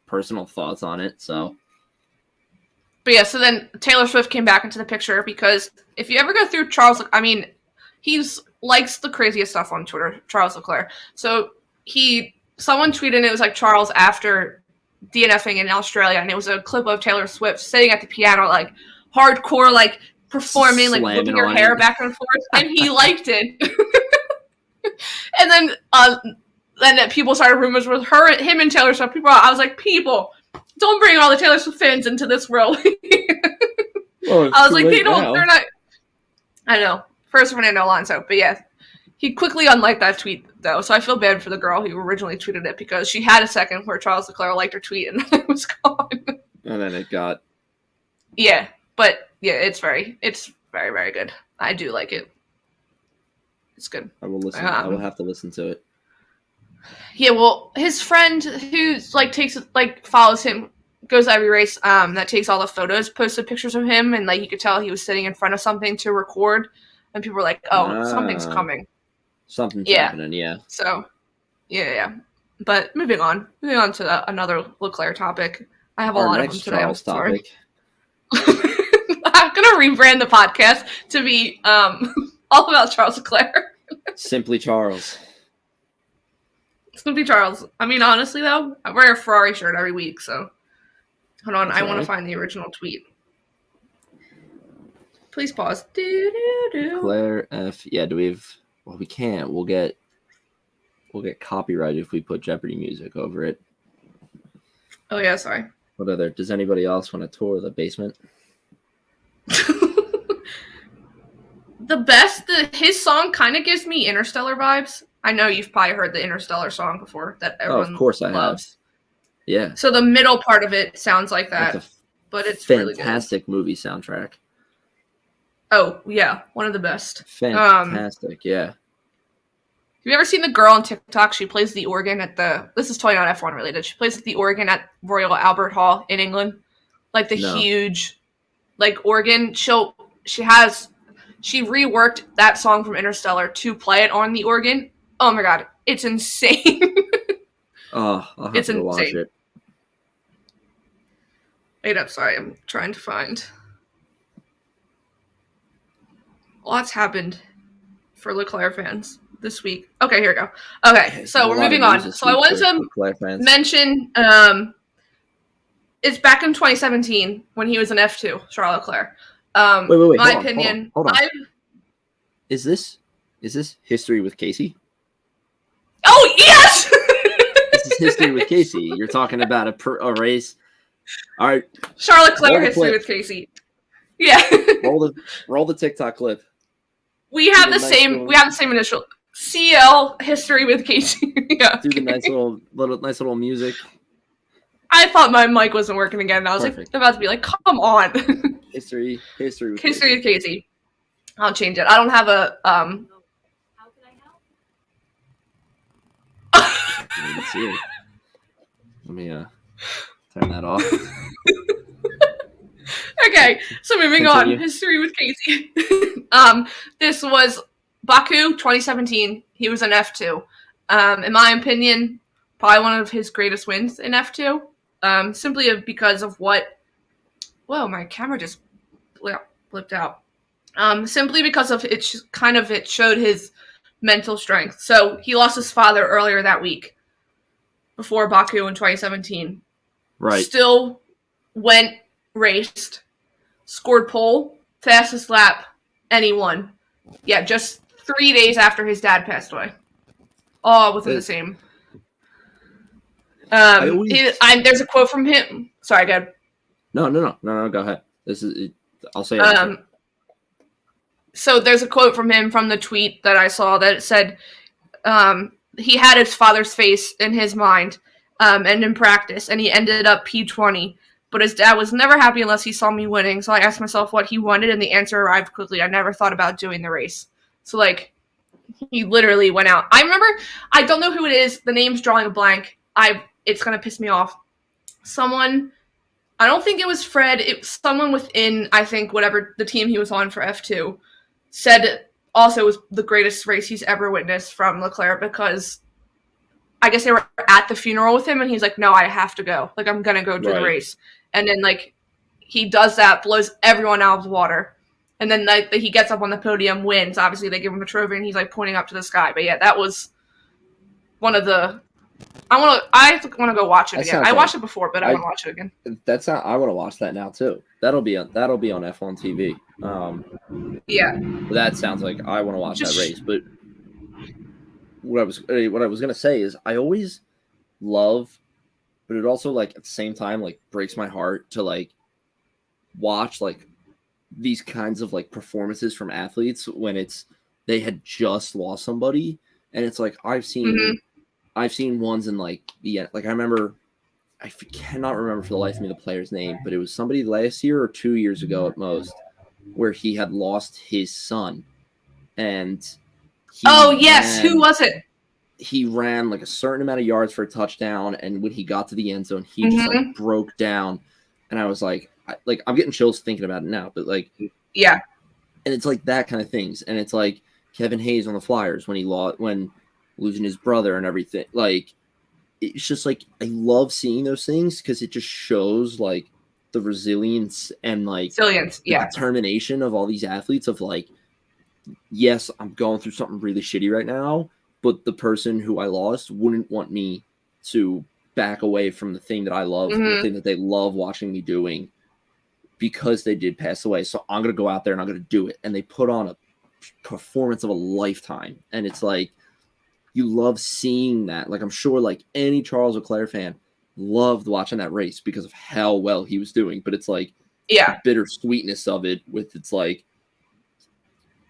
personal thoughts on it. So. But yeah, so then Taylor Swift came back into the picture because if you ever go through Charles, I mean, likes the craziest stuff on Twitter, Charles LeClerc. So someone tweeted, and it was like Charles after DNFing in Australia, and it was a clip of Taylor Swift sitting at the piano, like hardcore, like performing, like whipping her hair back and forth, and he liked it. And then people started rumors with him and Taylor Swift. I was like, people, don't bring all the Taylor Swift fans into this world. I was like, they're not. I know. First Fernando Alonso, but yeah. He quickly unliked that tweet, though, so I feel bad for the girl who originally tweeted it because she had a second where Charles LeClerc liked her tweet and then it was gone. And then it got... Yeah, but yeah, it's very, very good. I do like it. It's good. I will listen. I will have to listen to it. Yeah, well, his friend who follows him, goes to every race, that takes all the photos, posted pictures of him, and like you could tell he was sitting in front of something to record, and people were like, "Oh, something's coming." Something's happening, yeah. So, yeah. But moving on to another LeClerc topic. I have a lot of them today. I'm sorry. I'm gonna rebrand the podcast to be all about Charles LeClerc. Simply Charles. It's gonna be Charles. I mean, honestly though, I wear a Ferrari shirt every week, so hold on. I want to find the original tweet. Please pause. Claire F. Yeah, do we have? Well, we can't. We'll get copyrighted if we put Jeopardy music over it. Oh yeah, sorry. What other? Does anybody else want to tour the basement? His song kind of gives me Interstellar vibes. I know you've probably heard the Interstellar song before that everyone of course I loves. Have. Yeah. So the middle part of it sounds like that, but it's fantastic movie soundtrack. Oh yeah, one of the best. Fantastic, yeah. Have you ever seen the girl on TikTok? She plays the organ at this is totally not F1 related. She plays the organ at Royal Albert Hall in England. Like the huge, like organ. She reworked that song from Interstellar to play it on the organ. Oh my god, it's insane. I'll have to watch it. Wait up, sorry, I'm trying to find. Lots happened for LeClerc fans this week. Okay, here we go. Okay, so we're moving on. So I wanted to mention, it's back in 2017 when he was an F2, Charles Leclerc. Wait. My opinion. Hold on. Is this History with Casey? Oh yes. This is History with Casey. You're talking about a race. All right. Charles Leclerc History with Casey. Yeah. roll the TikTok clip. We have the same initial. CL History with Casey. Yeah. Do the nice little music. I thought my mic wasn't working again, and I was about to be like, "Come on." History with Casey. I'll change it. I don't have a How can I help? Let me turn that off. Okay, so moving on. History with Casey. This was Baku 2017. He was an F2. In my opinion, probably one of his greatest wins in F2. Simply because of what... Whoa, my camera just flipped out. Simply because of it showed his mental strength. So he lost his father earlier that week before Baku in 2017. Right. Still went, raced, scored pole, fastest lap, and he won. Yeah, just 3 days after his dad passed away. All within the same. There's a quote from him. Sorry, go ahead. No, go ahead. I'll say it. So there's a quote from him from the tweet that I saw that said he had his father's face in his mind and in practice, and he ended up P20. But his dad was never happy unless he saw me winning. So I asked myself what he wanted, and the answer arrived quickly. I never thought about doing the race. So, like, he literally went out. I remember, I don't know who it is. The name's drawing a blank. It's going to piss me off. Someone, I don't think it was Fred. It was someone within, I think, whatever the team he was on for F2, said also it was the greatest race he's ever witnessed from LeClerc, because I guess they were at the funeral with him, and he's like, no, I have to go. Like, I'm going to go do the race. And then, like, he does that, blows everyone out of the water. And then like, he gets up on the podium, wins. Obviously, they give him a trophy, and he's, like, pointing up to the sky. But, yeah, that was one of the... I want to go watch it again. I watched it before, but I want to watch it again. I want to watch that now, too. That'll be on F1 TV. Yeah. That sounds like I want to watch that race. But what I was going to say is I always love... But it also, like, at the same time, like, breaks my heart to, like, watch, like, these kinds of, like, performances from athletes when they had just lost somebody. And it's like, I've seen ones in, like, I remember, I cannot remember for the life of me the player's name, but it was somebody last year or 2 years ago at most, where he had lost his son. And who was it? He ran like a certain amount of yards for a touchdown, and when he got to the end zone, he just like broke down, and I was like, I'm getting chills thinking about it now. But like, yeah, and it's like that kind of things, and it's like Kevin Hayes on the Flyers when losing his brother and everything. Like, it's just like I love seeing those things because it just shows like the resilience and like determination of all these athletes. Of like, yes, I'm going through something really shitty right now, but the person who I lost wouldn't want me to back away from the thing that I love, the thing that they love watching me doing, because they did pass away. So I'm going to go out there and I'm going to do it. And they put on a performance of a lifetime. And it's like, you love seeing that. Like, I'm sure like any Charles Leclerc fan loved watching that race because of how well he was doing. But it's like, the bittersweetness of it with, it's like,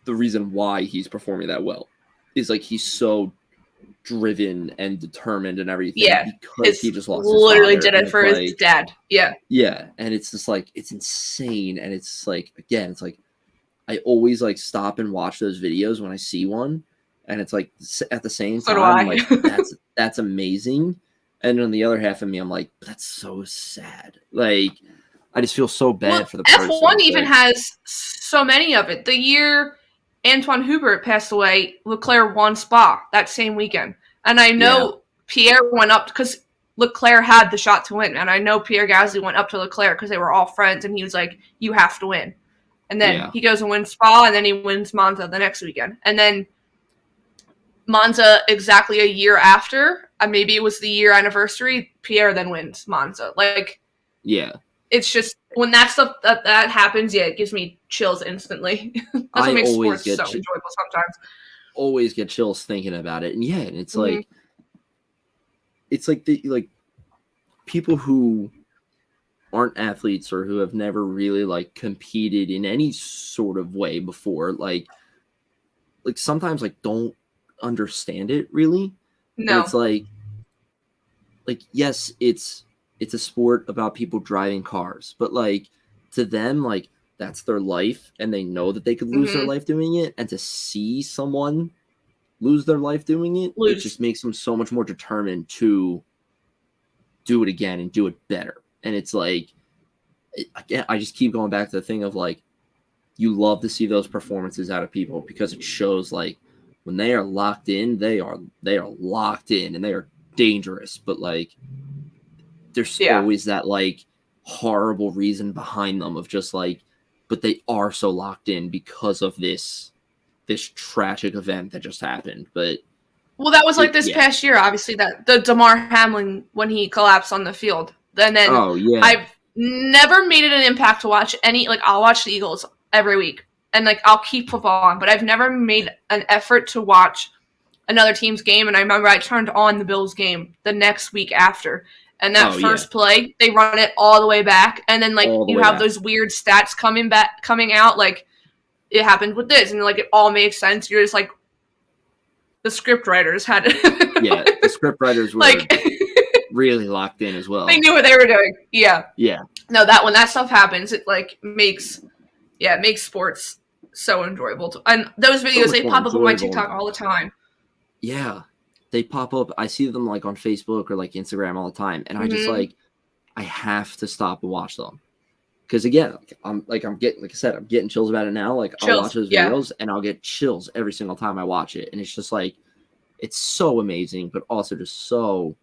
the reason why he's performing that well is like he's so driven and determined and everything. Yeah, because he just lost. Literally his did it for his dad. Yeah, yeah, and it's just like it's insane, and it's like again, it's like I always like stop and watch those videos when I see one, and it's like at the same time, I'm like that's amazing, and on the other half of me, I'm like that's so sad. Like I just feel so bad for the person. F1 even has so many of it. The year Antoine Hubert passed away, Leclerc won Spa that same weekend. And I know Pierre went up because Leclerc had the shot to win. And I know Pierre Gasly went up to Leclerc because they were all friends. And he was like, you have to win. And then he goes and wins Spa. And then he wins Monza the next weekend. And then Monza exactly a year after, maybe it was the year anniversary, Pierre then wins Monza. Like, it's just when that stuff that happens, it gives me chills instantly. That's what makes sports so enjoyable sometimes. Always get chills thinking about it, and and it's like the people who aren't athletes or who have never really like competed in any sort of way before, like sometimes like don't understand it really. No, and it's like yes, it's a sport about people driving cars, but like to them, like that's their life and they know that they could lose their life doing it. And to see someone lose their life doing it, it just makes them so much more determined to do it again and do it better. And it's like, again, I just keep going back to the thing of like, you love to see those performances out of people because it shows like when they are locked in, they are locked in and they are dangerous. But like, there's always that like horrible reason behind them of just like, but they are so locked in because of this this tragic event that just happened. But well, that was like this past year, obviously, that the Damar Hamlin when he collapsed on the field. And then I've never made it an impact to watch any, like, I'll watch the Eagles every week, and, like, I'll keep football on, but I've never made an effort to watch another team's game. And I remember I turned on the Bills game the next week after, and that first play, they run it all the way back, and then, like, you have those weird stats coming out, like, it happened with this, and, like, it all makes sense. You're just like, the script writers had it. Yeah, the script writers were like really locked in as well. They knew what they were doing. Yeah. Yeah. No, that when that stuff happens, it like makes sports so enjoyable. And those videos, they pop up on my TikTok all the time. Yeah. They pop up. I see them like on Facebook or like Instagram all the time. And I just like, I have to stop and watch them. Because again, I'm getting chills about it now. Like I'll watch those videos and I'll get chills every single time I watch it. And it's just like, it's so amazing, but also just so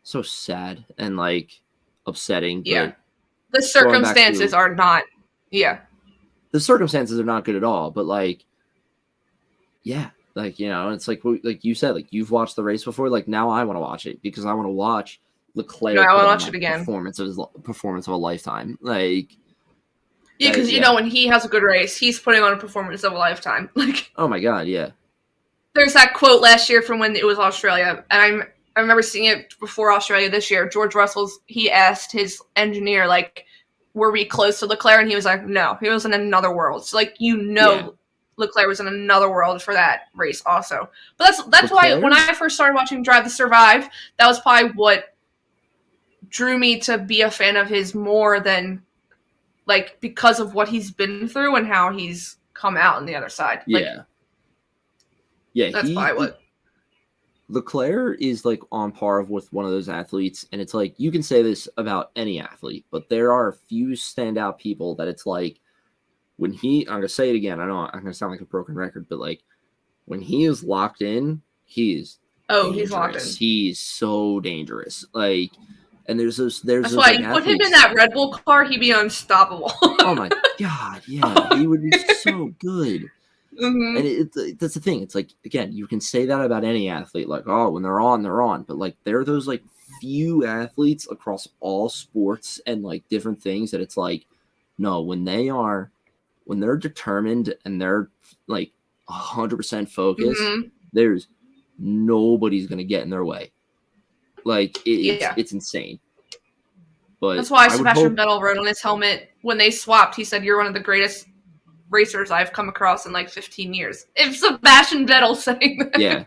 sad and like upsetting. Yeah. But the circumstances are not. Yeah. The circumstances are not good at all. But like, yeah, like, you know, it's like you said, like you've watched the race before. Like now I want to watch it because I want to watch LeClerc. I want to watch it again. Performance of a lifetime. Like, yeah, because you know when he has a good race, he's putting on a performance of a lifetime. Like, oh my god, yeah. There's that quote last year from when it was Australia, and I remember seeing it before Australia this year. George Russell's, he asked his engineer, like, were we close to LeClerc? And he was like, no, he was in another world. So, like, LeClerc was in another world for that race also. But that's why when I first started watching Drive to Survive, that was probably what drew me to be a fan of his more than, like, because of what he's been through and how he's come out on the other side. Like, yeah, that's probably what. LeClerc is like on par with one of those athletes, and it's like you can say this about any athlete, but there are a few standout people that it's like when I'm gonna say it again. I know I'm gonna sound like a broken record, but like when he is locked in, he's locked in. He's so dangerous. Like, and there's that's those, why like, you put him in that Red Bull car, he'd be unstoppable. Oh my god, yeah, he would be so good. Mm-hmm. And that's the thing. It's like, again, you can say that about any athlete. Like, oh, when they're on, they're on. But like, there are those like few athletes across all sports and like different things that it's like, no, when they're determined and they're like 100% focused, there's nobody's gonna get in their way. Like, it's insane. But that's why Sebastian Vettel wrote on his helmet when they swapped. He said, "You're one of the greatest racers I've come across in like 15 years." If Sebastian Vettel saying that. Yeah.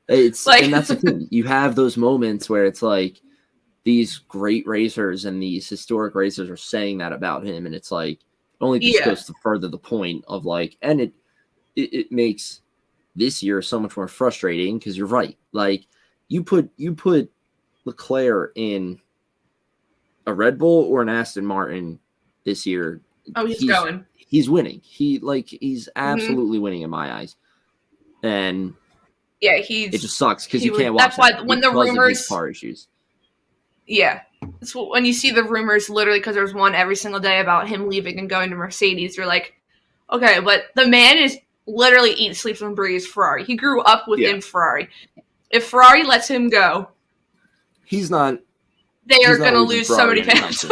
It's like, and that's the thing. You have those moments where it's like these great racers and these historic racers are saying that about him, and it's like only just goes to further the point of like, and it makes this year so much more frustrating because you're right. Like you put LeClerc in a Red Bull or an Aston Martin this year. Oh, he's winning. He's absolutely winning in my eyes. And it just sucks because you can't watch. That's why when the rumors car issues. Yeah, it's when you see the rumors literally because there's one every single day about him leaving and going to Mercedes. You're like, okay, but the man is literally eats, sleeps, and breathes Ferrari. He grew up within Ferrari. If Ferrari lets him go, he's not. They are going to lose so many fans.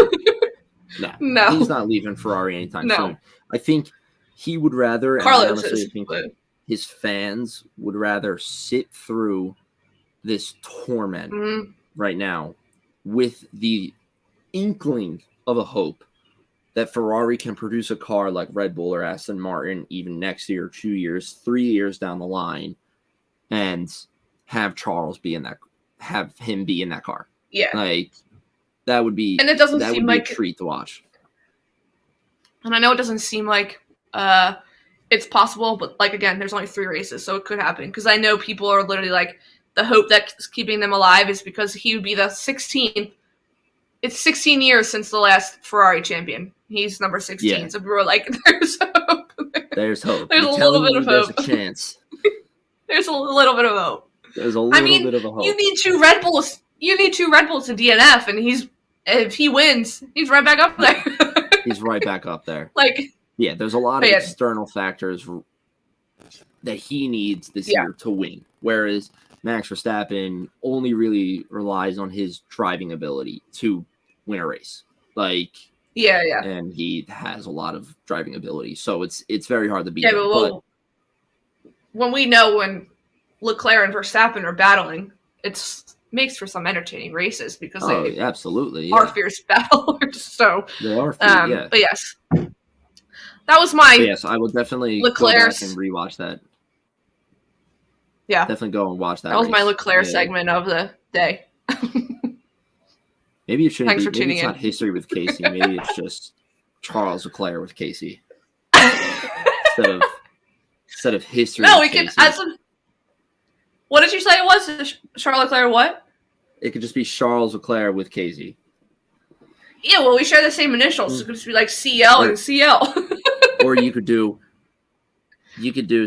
No, he's not leaving Ferrari anytime soon. I think he would rather. Carlos I think his fans would rather sit through this torment right now with the inkling of a hope that Ferrari can produce a car like Red Bull or Aston Martin even next year, 2 years, 3 years down the line, and have Charles be in that, have him be in that car. Yeah, like that would be, and it doesn't seem like a treat to watch. And I know it doesn't seem like it's possible, but like again, there's only 3 races, so it could happen. Because I know people are literally like, the hope that's keeping them alive is because he would be the 16th. It's 16 years since the last Ferrari champion. He's number 16. Yeah. So we were like, there's hope. There's hope. There's a little bit of hope. There's a chance. There's a little bit of hope. There's a little bit of a hope. You need 2 Red Bulls. You need 2 Red Bulls to DNF, and if he wins, he's right back up there. He's right back up there. Like, yeah, there's a lot of external factors that he needs this year to win. Whereas Max Verstappen only really relies on his driving ability to win a race. And he has a lot of driving ability, so it's very hard to beat him. But when we know when LeClerc and Verstappen are battling, it makes for some entertaining races because they absolutely are fierce battlers. So they are fierce, but yes, that was my. But yes, I will definitely go back and rewatch that. Yeah, definitely go and watch that. That was my LeClerc segment of the day. Maybe it shouldn't be. Maybe it's not history with Casey. Maybe it's just Charles Leclerc with Casey instead of history. No, we can add some. What did you say it was? Charles Leclerc what? It could just be Charles Leclerc with Casey. Yeah, well, we share the same initials. So it could just be like CL and CL. Or you could do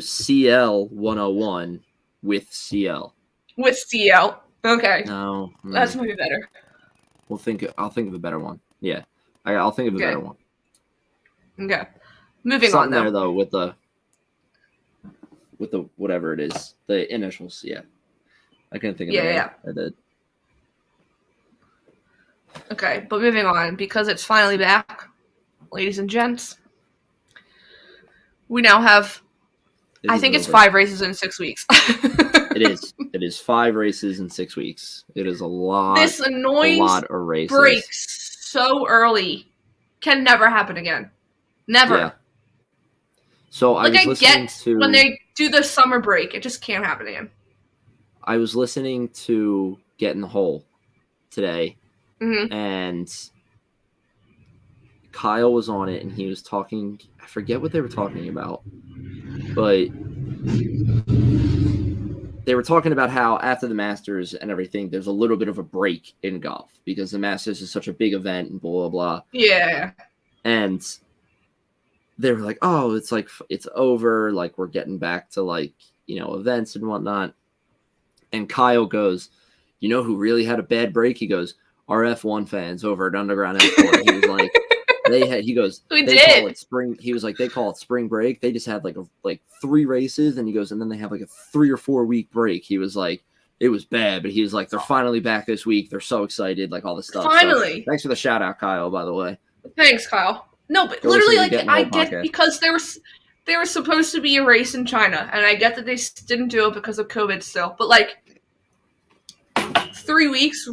CL 101 with CL. With CL. Okay. No. That's maybe better. I'll think of a better one. Yeah. I'll think of a better one. Okay. Moving Something on there though with the whatever it is. The initials, yeah. I couldn't think of it. Yeah. I did. Okay, but moving on, because it's finally back, ladies and gents. We now have I think it's 5 races in 6 weeks. It is. It is 5 races in 6 weeks. It is a lot. This annoying of races. Breaks so early can never happen again. Never. Yeah. So I was listening to when they do the summer break, it just can't happen again. I was listening to Get in the Hole today, and Kyle was on it, and he was talking. I forget what they were talking about, but they were talking about how after the Masters and everything, there's a little bit of a break in golf because the Masters is such a big event and blah, blah, blah. Yeah. And they were like, oh, it's like, it's over. Like, we're getting back to, like, you know, events and whatnot. And Kyle goes, you know who really had a bad break? He goes, our F1 fans over at Underground F4. He was like, call it spring. He was like, they call it spring break. They just had like 3 races, and he goes, and then they have like a 3 or 4 week break. He was like, it was bad, but he was like, they're finally back this week. They're so excited, like all this stuff. Finally. So, thanks for the shout out, Kyle, by the way. Thanks, Kyle. No, but literally, like, I get because there was supposed to be a race in China, and I get that they didn't do it because of COVID still, but like 3 weeks.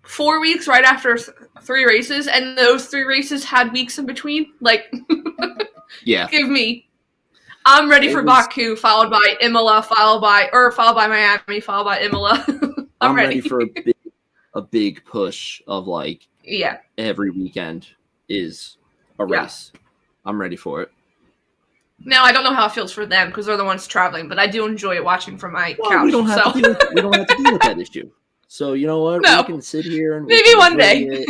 4 weeks right after 3 races, and those 3 races had weeks in between. Like, yeah, give me. I'm ready for Baku, followed by Imola, followed by Miami, followed by Imola. I'm ready for a big push of like every weekend is a race. Yeah. I'm ready for it. Now I don't know how it feels for them because they're the ones traveling, but I do enjoy watching from my couch. We don't have to deal with that issue. So, you know what? No. We can sit here and maybe one day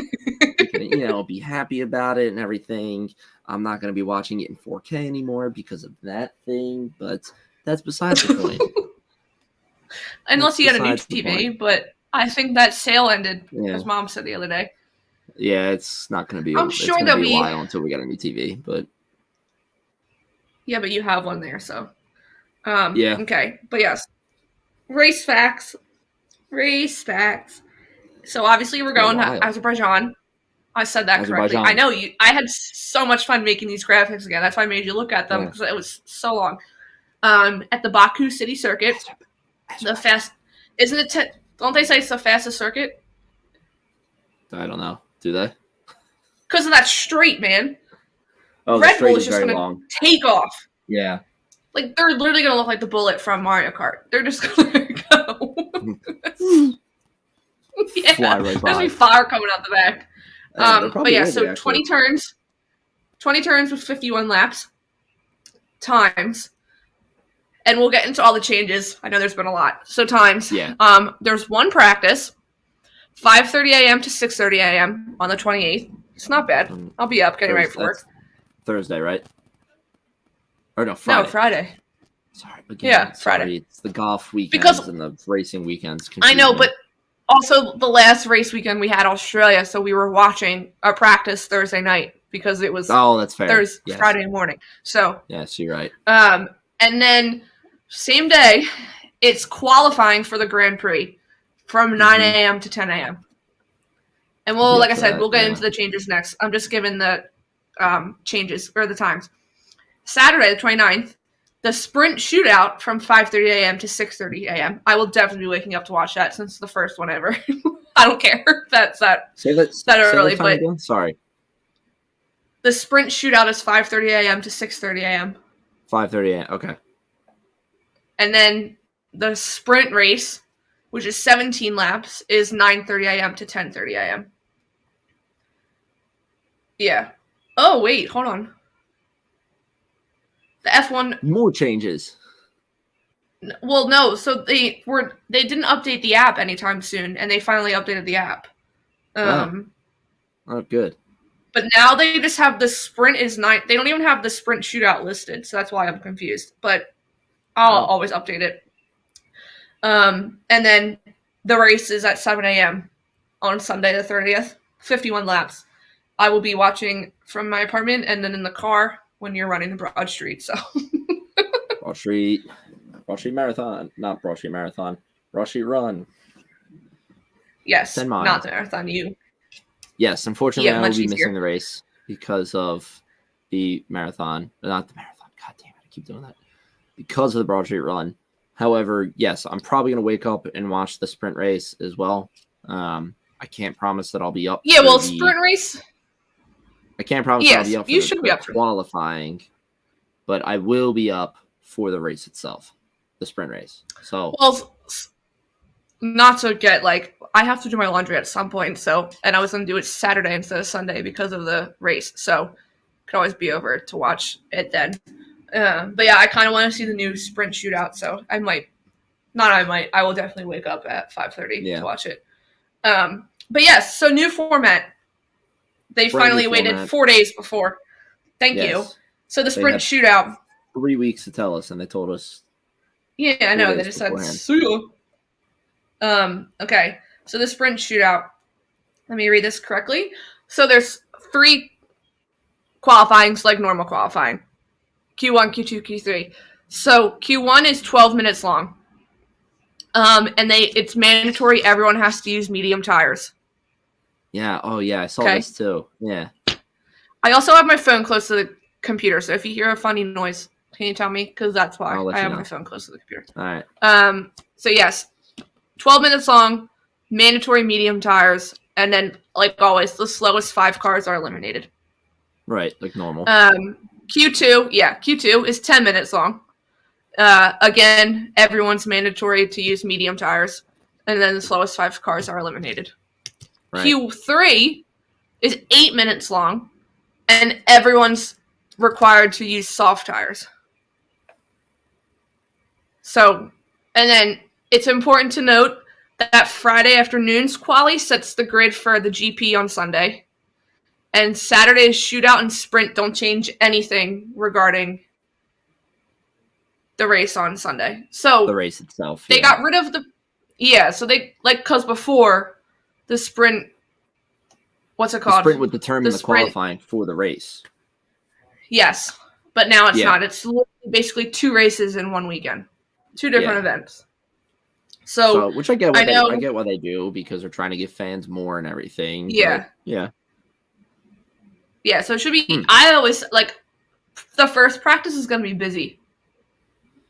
we can, be happy about it and everything. I'm not going to be watching it in 4K anymore because of that thing, but that's besides the point. Unless you get a new TV, but I think that sale ended, as Mom said the other day. Yeah, it's not going to be. I'm sure there'll be a while until we get a new TV, but yeah, but you have one there, so yeah. Okay, but yes, race facts. So obviously we're going to Azerbaijan. I said that correctly. I know you. I had so much fun making these graphics again. That's why I made you look at them because it was so long. At the Baku City circuit, isn't it? Don't they say it's the fastest circuit? I don't know. Do they? Because of that straight, man. Oh, Red Bull is just going to take off. Yeah. Like, they're literally going to look like the bullet from Mario Kart. They're just going to go. Yeah, there's going to be fire coming out the back. But yeah, so 20 turns with 51 laps times. And we'll get into all the changes. I know there's been a lot. So times. Yeah. There's one practice, 5:30 a.m. to 6:30 a.m. on the 28th. It's not bad. I'll be up getting ready for work. Thursday, right? Or no, Friday. No, Friday. Sorry. Again, Friday. It's the golf weekends and the racing weekends. I know, but also the last race weekend we had Australia, so we were watching our practice Thursday night because it was that's fair. Friday morning. So yes, you're right. And then same day, it's qualifying for the Grand Prix from 9 a.m. to 10 a.m. And we'll, like I said, we'll get into the changes next. I'm just giving the changes or the times. Saturday, the 29th, the sprint shootout from 5:30 a.m. to 6:30 a.m. I will definitely be waking up to watch that since it's the first one ever. I don't care if that's that early, but again? Sorry. The sprint shootout is 5:30 a.m. to 6:30 a.m. 5:30 a.m. Okay. And then the sprint race, which is 17 laps, is 9:30 a.m. to 10:30 a.m. Yeah. Oh, wait, hold on. The F1 more changes. Well, no. So they didn't update the app anytime soon, and they finally updated the app. Oh, good. But now they just have the sprint is 9. They don't even have the sprint shootout listed, so that's why I'm confused. But I'll always update it. And then the race is at 7 a.m. on Sunday the 30th. 51 laps. I will be watching from my apartment and then in the car when you're running the Broad Street. So Broad Street Marathon, not Broad Street Marathon. Broad Street Run. Yes, not the marathon. Yes, unfortunately, I will be missing the race because of the marathon. Not the marathon. God damn it, I keep doing that. Because of the Broad Street Run. However, yes, I'm probably going to wake up and watch the sprint race as well. I can't promise that I'll be up. Yeah, well, sprint race. I can't promise I'll be up for you should be up for qualifying, but I will be up for the race itself, the sprint race. So, well, not to get I have to do my laundry at some point. So, and I was going to do it Saturday instead of Sunday because of the race. So, could always be over to watch it then. But yeah, I kind of want to see the new sprint shootout. So I will definitely wake up at 5:30 to watch it. But yes, so new format. They finally waited 4 days before. Thank you. So the sprint shootout. 3 weeks to tell us, and they told us. Yeah, I know. They just said, see you. Okay, so the sprint shootout. Let me read this correctly. So there's 3 qualifyings like normal qualifying. Q1, Q2, Q3. So Q1 is 12 minutes long. And it's mandatory. Everyone has to use medium tires. Yeah. Oh, yeah. I saw this too. Yeah. I also have my phone close to the computer. So if you hear a funny noise, can you tell me? Because that's why I have my phone close to the computer. All right. So yes, 12 minutes long, mandatory medium tires, and then like always, the slowest 5 cars are eliminated. Right, like normal. Q2 is 10 minutes long. Again, everyone's mandatory to use medium tires, and then the slowest 5 cars are eliminated. Right. Q3 is 8 minutes long, and everyone's required to use soft tires. So, and then it's important to note that Friday afternoon's quali sets the grid for the GP on Sunday. And Saturday's shootout and sprint don't change anything regarding the race on Sunday. So the race itself. They got rid of so they because before the sprint, what's it called? The sprint would determine the qualifying for the race. Yes, but now it's not. It's basically 2 races in one weekend, 2 different events. So which I get. I get why they do because they're trying to give fans more and everything. Yeah. Yeah, so it should be. I always the first practice is going to be busy.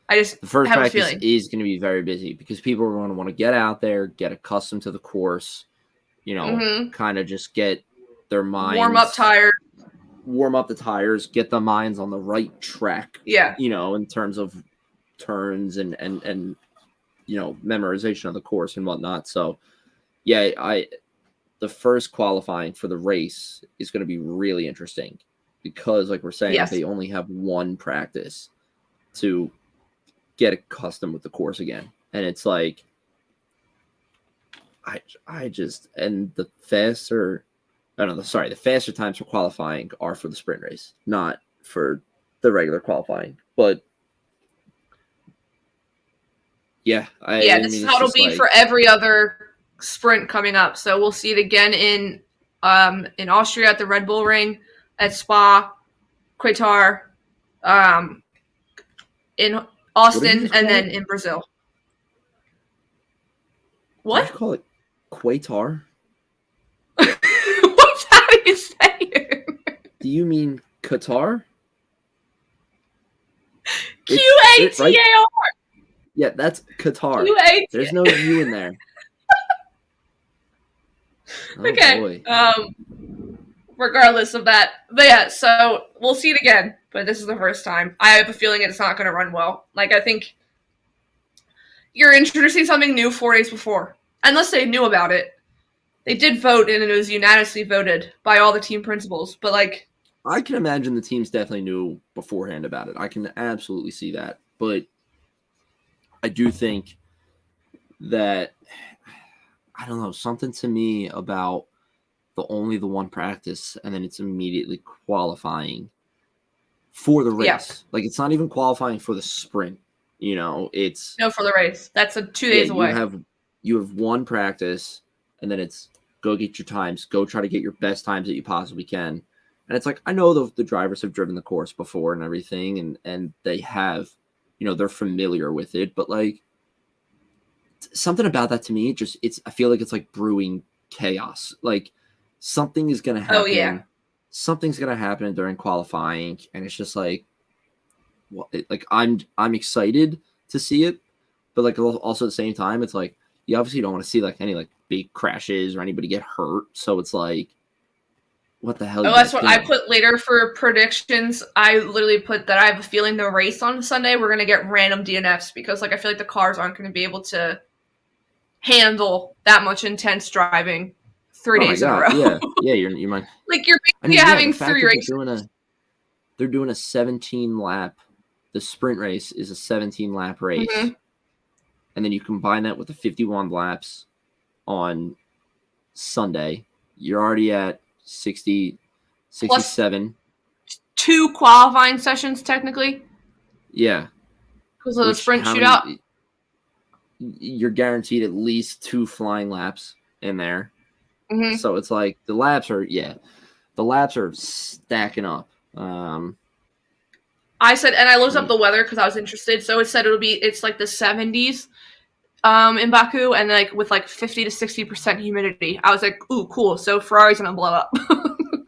The first practice is going to be very busy because people are going to want to get out there, get accustomed to the course, kind of just get their minds warm up the tires, get the minds on the right track. Yeah, in terms of turns and memorization of the course and whatnot. So, the first qualifying for the race is going to be really interesting because, like we're saying, they only have 1 practice to get accustomed with the course again. And it's like, the faster times for qualifying are for the sprint race, not for the regular qualifying. But this is how it'll be for every other sprint coming up. So we'll see it again in Austria at the Red Bull Ring, at Spa, Qatar, in Austin, and then in Brazil. What? Did you call it Qatar? What's that you saying? Do you mean Qatar? Qatar. Right? Yeah, that's Qatar. Qatar. There's no U in there. Oh, okay. Boy. Regardless of that. But yeah, so we'll see it again. But this is the first time. I have a feeling it's not going to run well. Like, I think you're introducing something new 4 days before. Unless they knew about it. They did vote, and it was unanimously voted by all the team principals. But, like... I can imagine the teams definitely knew beforehand about it. I can absolutely see that. But I do think that, I don't know, something to me about only the one practice, and then it's immediately qualifying for the race. Yeah. Like, it's not even qualifying for the sprint. You know, it's... No, for the race. That's 2 days away. You have one practice, and then it's go get your times. Go try to get your best times that you possibly can. And it's like, I know the drivers have driven the course before and everything, and they have, you know, they're familiar with it. But, like, something about that to me, I feel like it's like brewing chaos. Like, something is going to happen. Oh, yeah. Something's going to happen during qualifying, and it's just like, I'm excited to see it, but, like, also at the same time, it's like, you obviously don't want to see, like, any, like, big crashes or anybody get hurt. So it's like, what the hell? Oh, that's what I put later for predictions. I literally put that I have a feeling the race on Sunday, we're going to get random DNFs because, like, I feel like the cars aren't going to be able to handle that much intense driving 3 days in a row. Yeah, you might. Like, you're basically having 3 races. They're doing a 17-lap. The sprint race is a 17-lap race. Mm-hmm. And then you combine that with the 51 laps on Sunday. You're already at 60, 67. Plus 2 qualifying sessions, technically. Yeah. Because of the sprint shootout. You're guaranteed at least 2 flying laps in there. Mm-hmm. So it's like the laps are stacking up. I said, and I looked up the weather because I was interested. So it said it's like the 70s in Baku, and like with like 50 to 60% humidity. I was like, ooh, cool. So Ferrari's gonna blow up.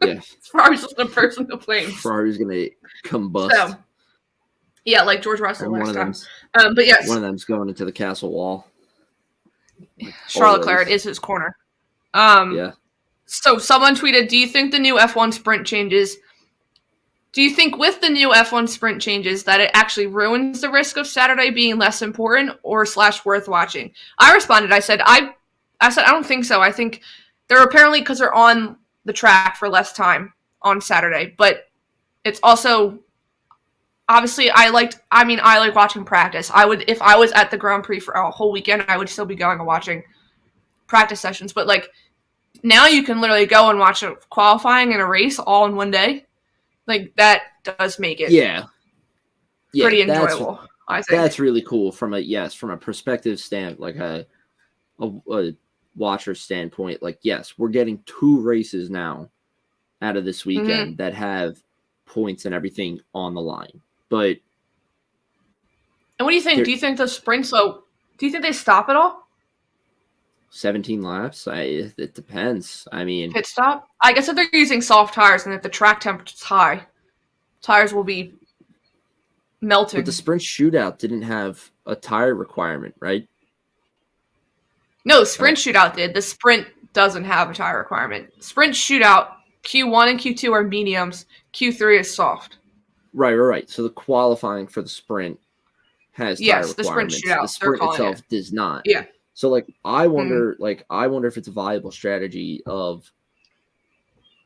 Yeah, Ferrari's just gonna burst into flames. Ferrari's gonna combust. So, yeah, like George Russell last time. But yes, one of them's going into the castle wall. Charles LeClerc is his corner. Yeah. So someone tweeted, do you think the new F1 sprint changes? Do you think with the new F1 sprint changes that it actually ruins the risk of Saturday being less important or / worth watching? I responded. I said I don't think so. I think they're apparently because they're on the track for less time on Saturday, but it's also obviously I like watching practice. I would, if I was at the Grand Prix for a whole weekend, I would still be going and watching practice sessions. But like now you can literally go and watch a qualifying and a race all in one day. Like, that does make it pretty enjoyable, I think. That's really cool from a perspective like a watcher standpoint. Like, yes, we're getting 2 races now out of this weekend that have points and everything on the line. But and what do you think? Do you think the sprints, do you think they stop at all? 17 laps? It depends. I mean, pit stop? I guess if they're using soft tires and if the track temperature's high, tires will be melting. But the sprint shootout didn't have a tire requirement, right? No, sprint shootout did. The sprint doesn't have a tire requirement. Sprint shootout, Q1 and Q2 are mediums. Q3 is soft. Right. So the qualifying for the sprint has tire requirements. The sprint shootout. The sprint itself does not. Yeah. So, like, I wonder if it's a viable strategy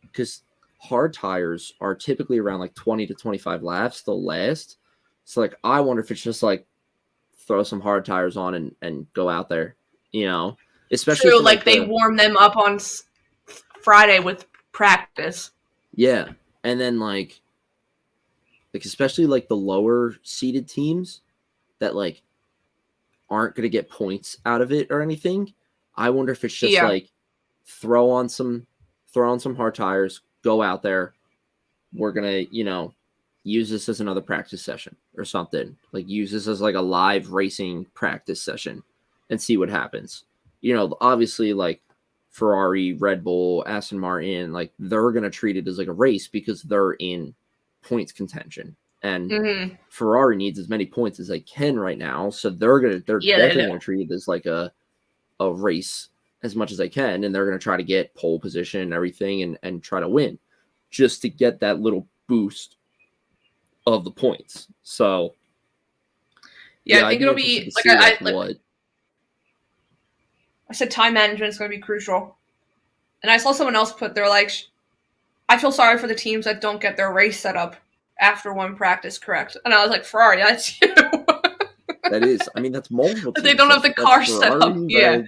because hard tires are typically around like 20 to 25 laps. They'll last. So, like, I wonder if it's just like throw some hard tires on and go out there, you know, especially true. Like they warm them up on Friday with practice. Yeah, and then like especially like the lower seeded teams that like aren't going to get points out of it or anything. I wonder if it's just like throw on some hard tires, go out there. We're going to, use this as another practice session or something. Like use this as like a live racing practice session and see what happens. You know, obviously like Ferrari, Red Bull, Aston Martin, like they're going to treat it as like a race because they're in points contention. And Ferrari needs as many points as they can right now. So they're definitely going to treat it as like a race as much as they can. And they're going to try to get pole position and everything and try to win just to get that little boost of the points. So I think it'll be like I said, time management is going to be crucial. And I saw someone else put, they're like, I feel sorry for the teams that don't get their race set up after one practice correct. And I was like, Ferrari, that's you. That is, I mean, that's multiple teams. They don't have the car set up. Yeah.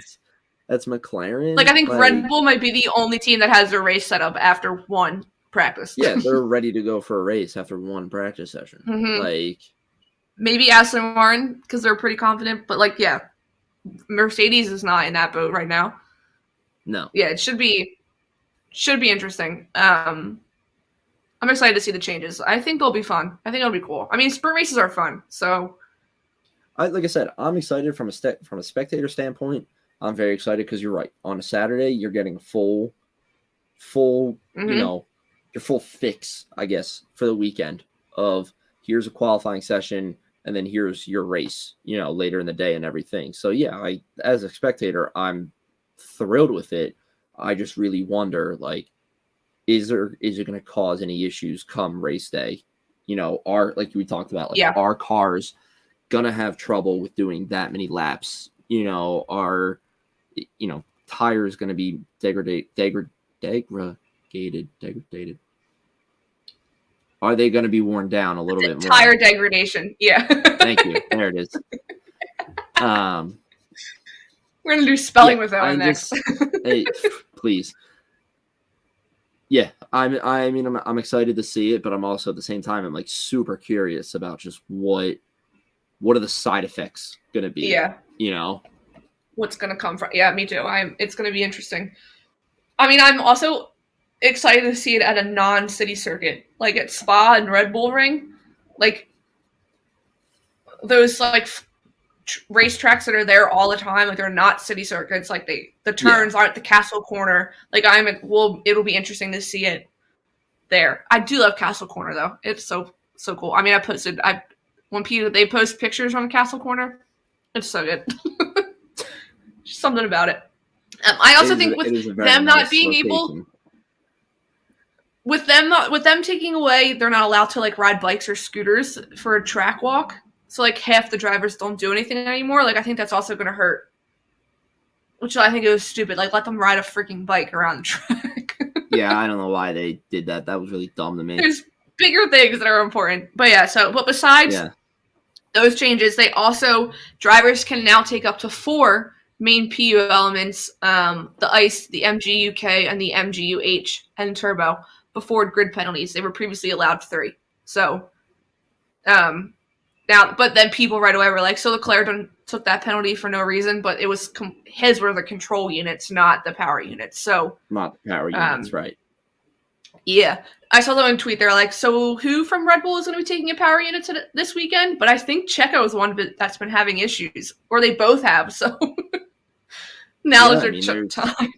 That's McLaren. Like, I think Red Bull might be the only team that has their race set up after one practice. Yeah, they're ready to go for a race after one practice session. Like, maybe Aston Martin because they're pretty confident, but like, yeah, Mercedes is not in that boat right now. No. Yeah, it should be interesting. I'm excited to see the changes. I think they'll be fun. I think it'll be cool. I mean, sprint races are fun, so. Like I said, I'm excited from a spectator standpoint. I'm very excited because you're right. On a Saturday, you're getting full, you know, your full fix, I guess, for the weekend of here's a qualifying session and then here's your race, you know, later in the day and everything. So yeah, as a spectator, I'm thrilled with it. I just really wonder, like, is it going to cause any issues come race day? You know, like we talked about, like our cars going to have trouble with doing that many laps? You know, tires going to be degraded. Are they going to be worn down a little bit more? Tire degradation. Yeah. Thank you. There it is. We're going to do spelling with Owen next. Hey, please. Yeah, I mean, I'm excited to see it, but I'm also at the same time, I'm like super curious about just what are the side effects going to be? Yeah. You know? What's going to come from? Yeah, me too. It's going to be interesting. I mean, I'm also excited to see it at a non-city circuit, like at Spa and Red Bull Ring, like those like race tracks that are there all the time. Like they're not city circuits. Like the turns aren't the Castle Corner. Like it'll be interesting to see it there. I do love Castle Corner though. It's so cool. I mean, when they post pictures on Castle Corner, it's so good. Just something about it. I also think with them not being able, with them taking away, they're not allowed to like ride bikes or scooters for a track walk. So like half the drivers don't do anything anymore. Like I think that's also going to hurt. Which I think it was stupid. Like let them ride a freaking bike around the track. Yeah, I don't know why they did that. That was really dumb to me. There's bigger things that are important. But yeah, but besides those changes, drivers can now take up to 4 main PU elements, the ICE, the MGUK, and the MGUH and turbo before grid penalties. They were previously allowed 3. So now, but then people right away were like, so LeClerc took that penalty for no reason, but it was his were the control units, not the power units. So not the power units, right? Yeah, I saw them in tweet. They're like, so who from Red Bull is going to be taking a power unit this weekend? But I think Checo is one that's been having issues, or they both have. So now is their time.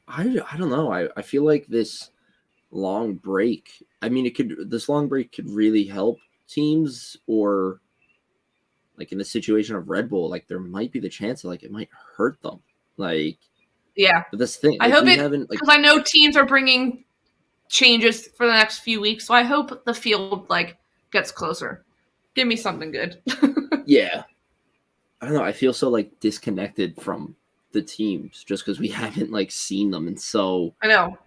I don't know. I feel like this long break. I mean, this long break could really help teams, or like in the situation of Red Bull, like there might be the chance that like it might hurt them. Like, yeah. But this thing, I hope because I know teams are bringing changes for the next few weeks, so I hope the field like gets closer. Give me something good. Yeah, I don't know. I feel so like disconnected from the teams just because we haven't like seen them, and so I know.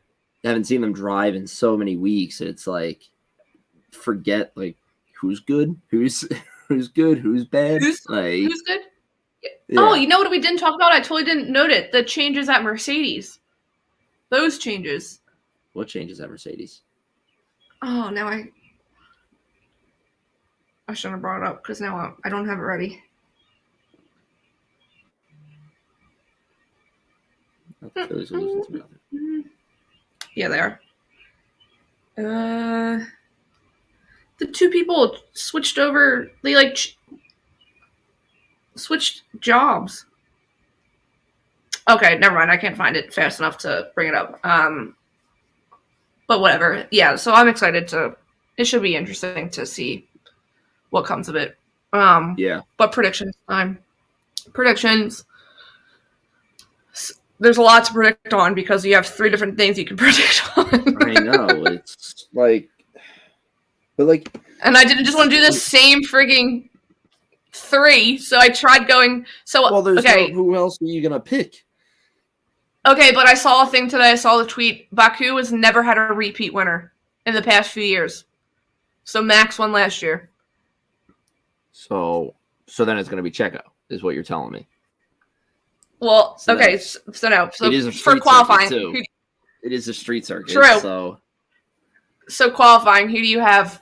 Haven't seen them drive in so many weeks. It's like forget like who's good, who's good, who's bad. Who's good? Yeah. Oh, you know what we didn't talk about? I totally didn't note it. The changes at Mercedes. Those changes. What changes at Mercedes? Oh, now I shouldn't have brought it up because now I don't have it ready. Yeah, they are. The two people switched over. They switched jobs. Okay, never mind. I can't find it fast enough to bring it up. But whatever. Yeah, so I'm excited it should be interesting to see what comes of it. Yeah. But predictions time. Predictions. There's a lot to predict on because you have 3 different things you can predict on. I know. It's like, and I didn't just want to do the same frigging 3, so I tried going. So well, there's who else are you gonna pick? Okay, but I saw a thing today. I saw the tweet. Baku has never had a repeat winner in the past few years. So Max won last year. So then it's gonna be Checo, is what you're telling me. Well, so okay, so no. So it is a for qualifying, too. It is a street circuit. True. So qualifying, who do you have?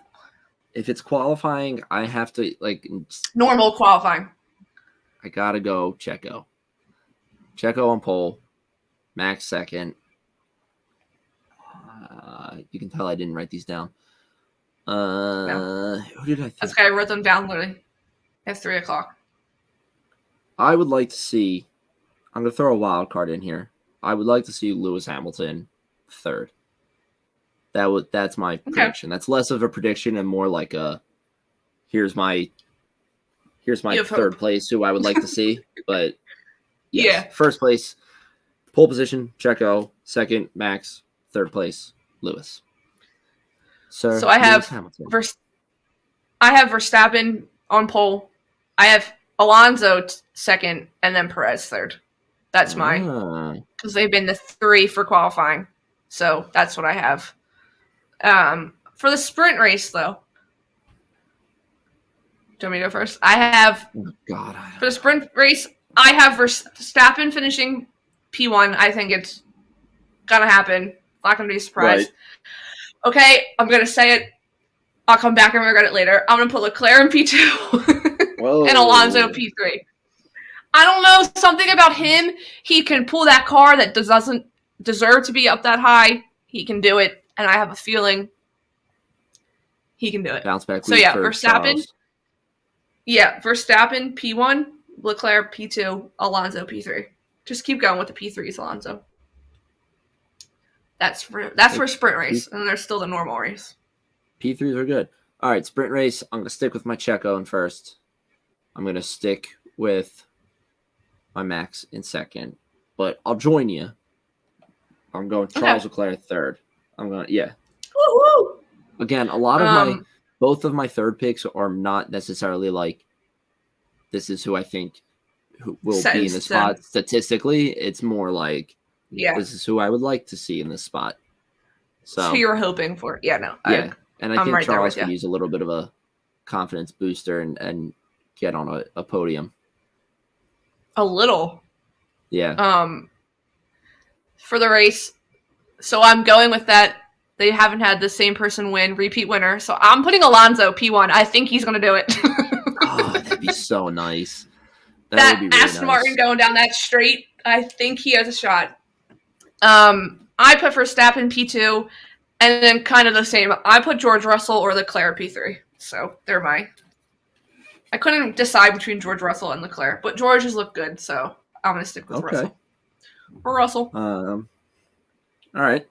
If it's qualifying, I have to normal qualifying. I gotta go Checo. Checo on pole, Max second. You can tell I didn't write these down. No. Who did I think? That's okay. I wrote them down literally at 3:00. I would like to see. I'm gonna throw a wild card in here. I would like to see Lewis Hamilton third. That's my prediction. That's less of a prediction and more like a here's my third place who I would like to see. But yes, yeah, first place, pole position, Checo. Second, Max. Third place, Lewis. So I have Verstappen on pole. I have Alonso second, and then Perez third. That's because they've been the 3 for qualifying. So that's what I have. For the sprint race, though. Do you want me to go first? I have for the sprint race, I have Verstappen finishing P1. I think it's gonna happen. Not gonna be a surprise. Right. Okay, I'm gonna say it. I'll come back and regret it later. I'm gonna put LeClerc in P2 and Alonso P3. I don't know, something about him. He can pull that car that doesn't deserve to be up that high. He can do it, and I have a feeling he can do it. Bounce back. So yeah, Verstappen. Charles. Yeah, Verstappen P1, Leclerc P2, Alonso P3. Just keep going with the P3s, Alonso. That's for sprint race, and there's still the normal race. P3s are good. All right, sprint race. I'm gonna stick with my Checo in first. I'm gonna stick with my Max in second, but I'll join you. I'm going Charles Leclerc third. I'm going Woo-hoo! Again, a lot of both of my third picks are not necessarily like this is who I think who will be in the spot statistically. It's more like this is who I would like to see in this spot. So you're hoping for and I think right Charles could use a little bit of a confidence booster and get on a podium. A little. Yeah. For the race, so I'm going with that. They haven't had the same person win, repeat winner. So I'm putting Alonso P1. I think he's going to do it. Oh, that'd be so nice. That would be really Aston Martin going down that straight, I think he has a shot. I put Verstappen P2, and then kind of the same. I put George Russell or Leclerc P3. So they're I couldn't decide between George Russell and Leclerc, but George has looked good, so I'm going to stick with Russell. Or Russell. All right.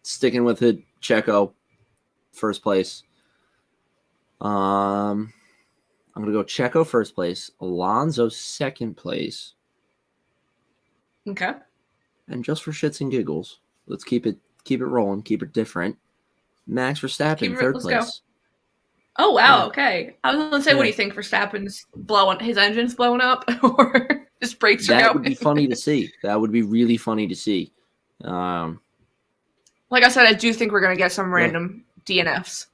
Sticking with it, Checo, first place. I'm gonna go Checo first place, Alonso second place. Okay. And just for shits and giggles, let's keep it rolling, keep it different. Max Verstappen third place. Go. Oh wow, okay. I was gonna say, what do you think? Verstappen's his engine's blowing up, or his brakes are going? That would be funny to see. That would be really funny to see. Like I said, I do think we're going to get some random DNFs.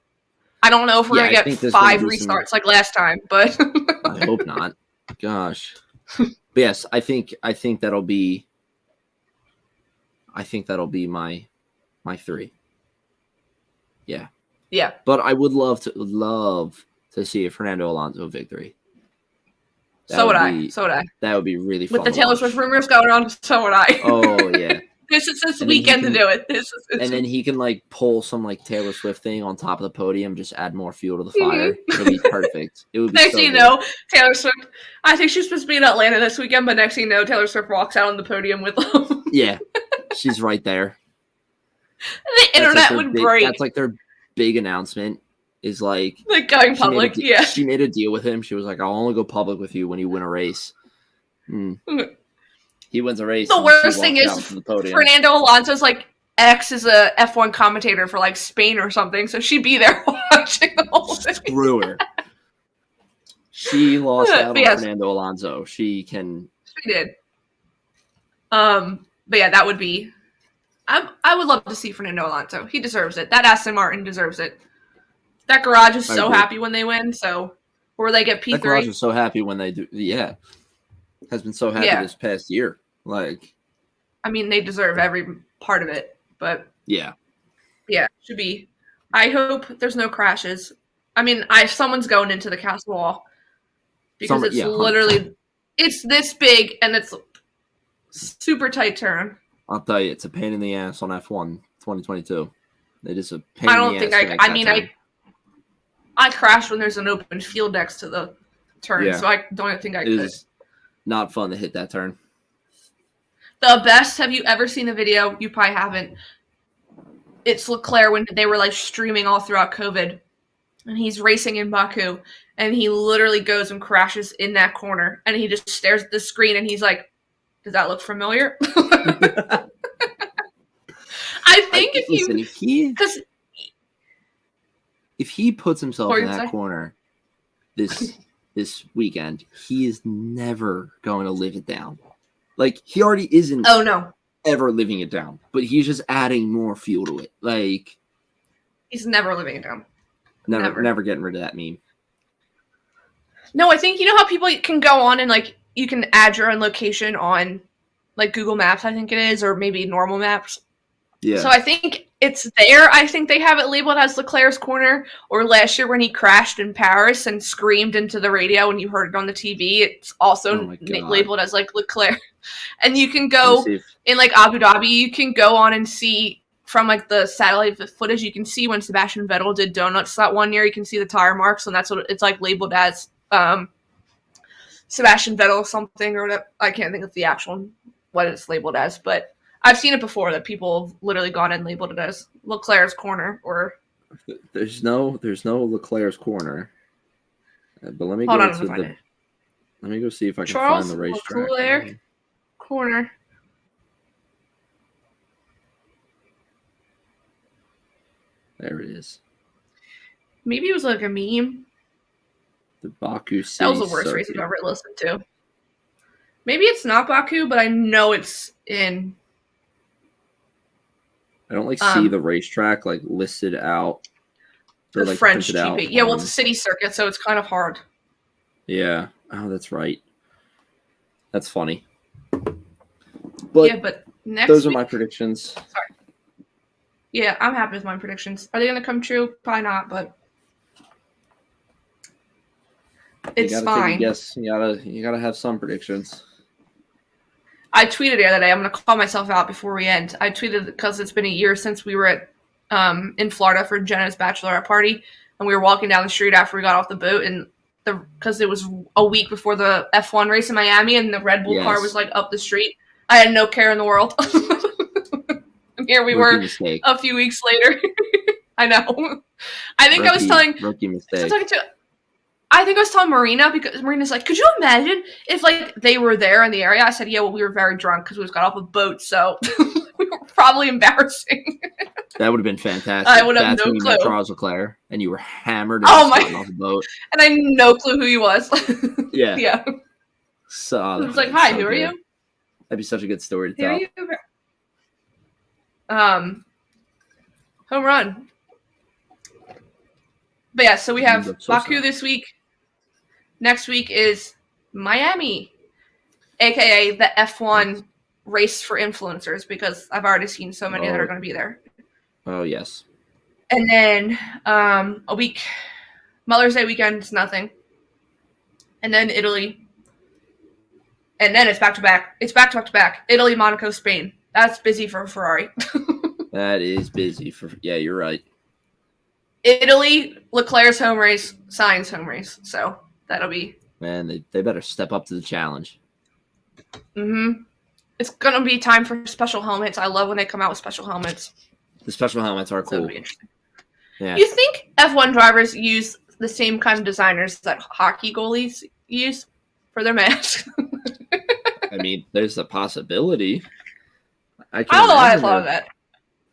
I don't know if we're going to get 5 restarts like last time, but I hope not. Gosh. But yes, I think that'll be my 3. Yeah. Yeah. But I would love to see a Fernando Alonso victory. So would I. That would be really fun. With the Taylor Swift rumors going on, so would I. Oh yeah. This is his weekend to do it. And then he can like pull some like Taylor Swift thing on top of the podium, just add more fuel to the fire. It'll be perfect. It would be next so thing you good. know, Taylor Swift. I think she's supposed to be in Atlanta this weekend, but next thing you know, Taylor Swift walks out on the podium with them. Yeah, she's right there. The internet would break. That's like their big announcement. Is like going public. She made a deal with him. She was like, "I'll only go public with you when you win a race." He wins a race. The worst thing is Fernando Alonso's like ex is a F1 commentator for like Spain or something, so she'd be there watching the whole thing. Screw her. She lost out on Fernando Alonso. She did. But yeah, that would be. I would love to see Fernando Alonso. He deserves it. That Aston Martin deserves it. That garage is so happy when they win. Or they get P3. That garage is so happy when they do. Yeah, has been so happy this past year. Like, I mean, they deserve every part of it. But yeah, should be. I hope there's no crashes. I mean, someone's going into the castle wall because it's literally it's this big and it's super tight turn. I'll tell you, it's a pain in the ass on F1 2022. It is a pain. I don't think I crash when there's an open field next to the turn, so I don't think I could. It is not fun to hit that turn. The best, have you ever seen the video? You probably haven't. It's LeClerc when they were like streaming all throughout COVID, and he's racing in Baku, and he literally goes and crashes in that corner, and he just stares at the screen, and he's like, "Does that look familiar?" I think if he puts himself in that corner this weekend, he is never going to live it down. Like, he already isn't ever living it down, but he's just adding more fuel to it. Like, he's never living it down. Never getting rid of that meme. No, I think, you know how people can go on and, like, you can add your own location on, like, Google Maps, I think it is, or maybe normal maps. Yeah. So I think it's there. I think they have it labeled as Leclerc's corner. Or last year when he crashed in Paris and screamed into the radio and you heard it on the TV, it's also labeled as like Leclerc. And you can go in like Abu Dhabi, you can go on and see from like the satellite footage, you can see when Sebastian Vettel did donuts that one year. You can see the tire marks, and that's what it's like labeled as Sebastian Vettel something or whatever. I can't think of the actual what it's labeled as, but I've seen it before that people have literally gone and labeled it as Leclerc's corner or. There's no Leclerc's corner. But let me Hold go on, to the. Let me go see if I can Charles find the racetrack. Leclerc corner. There it is. Maybe it was like a meme. The Baku City. That was the worst race I've ever listened to. Maybe it's not Baku, but I know it's in. I don't see the racetrack like listed out. The French GP. Yeah, well, it's a city circuit, so it's kind of hard. Yeah. Oh, that's right. That's funny. But but next those are my predictions. Sorry. Yeah, I'm happy with my predictions. Are they going to come true? Probably not, but it's fine. Yes, you gotta have some predictions. I tweeted the other day, I'm going to call myself out before we end. I tweeted because it's been a year since we were at in Florida for Jenna's bachelorette party, and we were walking down the street after we got off the boat, and because it was a week before the F1 race in Miami, and the Red Bull car was like up the street. I had no care in the world. And here we were a few weeks later. I know. I think I was telling Marina, because Marina's like, could you imagine if like they were there in the area? I said, yeah, well, we were very drunk because we just got off a boat, so we were probably embarrassing. That would have been fantastic. I would have no clue. Met Charles LeClerc and you were hammered off the boat. And I had no clue who he was. Yeah. Yeah. So I was like, hi, who are you? That'd be such a good story to tell. Home run. But yeah, so we have Baku this week. Next week is Miami, aka the F1 race for influencers, because I've already seen so many that are going to be there. Oh, yes. And then a week, Mother's Day weekend is nothing. And then Italy. And then it's back to back. It's back to back to back. Italy, Monaco, Spain. That's busy for Ferrari. That is busy for. Yeah, you're right. Italy, Leclerc's home race, Sainz's home race. So that'll be. Man, they better step up to the challenge. Mm-hmm. It's gonna be time for special helmets. I love when they come out with special helmets. The special helmets are cool. Yeah. You think F1 drivers use the same kind of designers that hockey goalies use for their masks? I mean, there's a possibility. I don't know why I thought of that.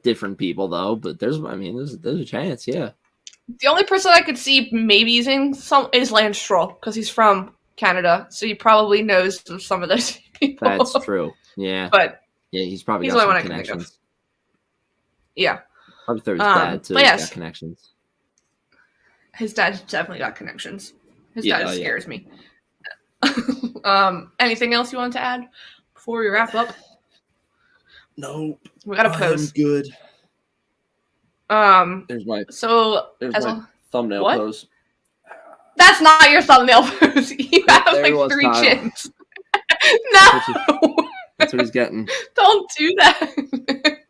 Different people, though, but there's a chance, yeah. The only person I could see maybe using is Lance Stroll, because he's from Canada, so he probably knows some of those people. That's true, yeah. But yeah, he's probably got some connections. Yeah. Probably through his dad, too. Yes. He's got connections. His dad's definitely got connections. His dad scares me. Anything else you want to add before we wrap up? Nope. We got to post. I'm good. There's my thumbnail pose. That's not your thumbnail pose. You have like 3 chins. No. That's what he's getting. Don't do that.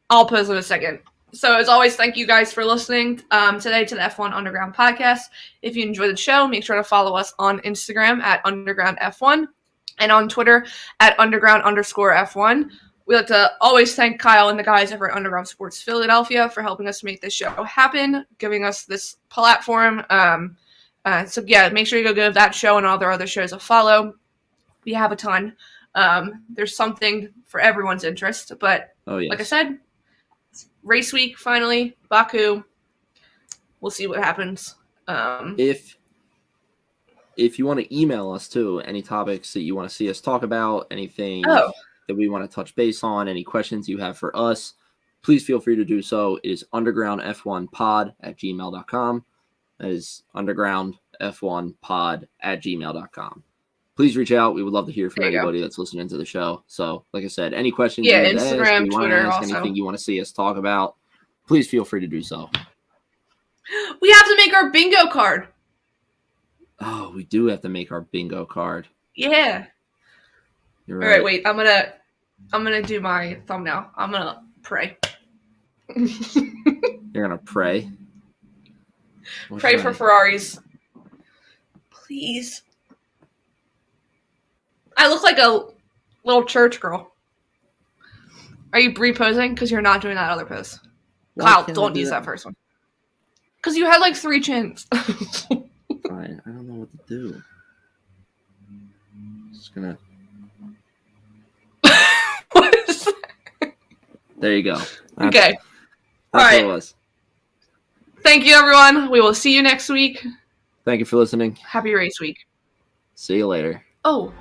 I'll pose in a second. So as always, thank you guys for listening today to the F1 Underground podcast. If you enjoyed the show, make sure to follow us on Instagram at undergroundf1 and on Twitter at underground_F1. We like to always thank Kyle and the guys over at Underground Sports Philadelphia for helping us make this show happen, giving us this platform. So yeah, make sure you go give that show and all their other shows a follow. We have a ton. There's something for everyone's interest, but like I said, race week finally, Baku. We'll see what happens. If you want to email us too, any topics that you want to see us talk about, anything that we want to touch base on, any questions you have for us, please feel free to do so. It is undergroundf1pod@gmail.com. That is undergroundf1pod@gmail.com. Please reach out. We would love to hear from anybody that's listening to the show. So, like I said, any questions you want Instagram, to Twitter, ask, anything you want to see us talk about, please feel free to do so. We have to make our bingo card. Oh, we do have to make our bingo card. Yeah. You're right. All right, wait. I'm gonna do my thumbnail. I'm gonna pray. You're gonna pray. Pray for Ferraris, please. I look like a little church girl. Are you reposing? Because you're not doing that other pose. Kyle, don't use that first one. Because you had like 3 chins. Fine. I don't know what to do. Just gonna. What is that? There you go. Okay. All right. What it was. Thank you, everyone. We will see you next week. Thank you for listening. Happy race week. See you later. Oh.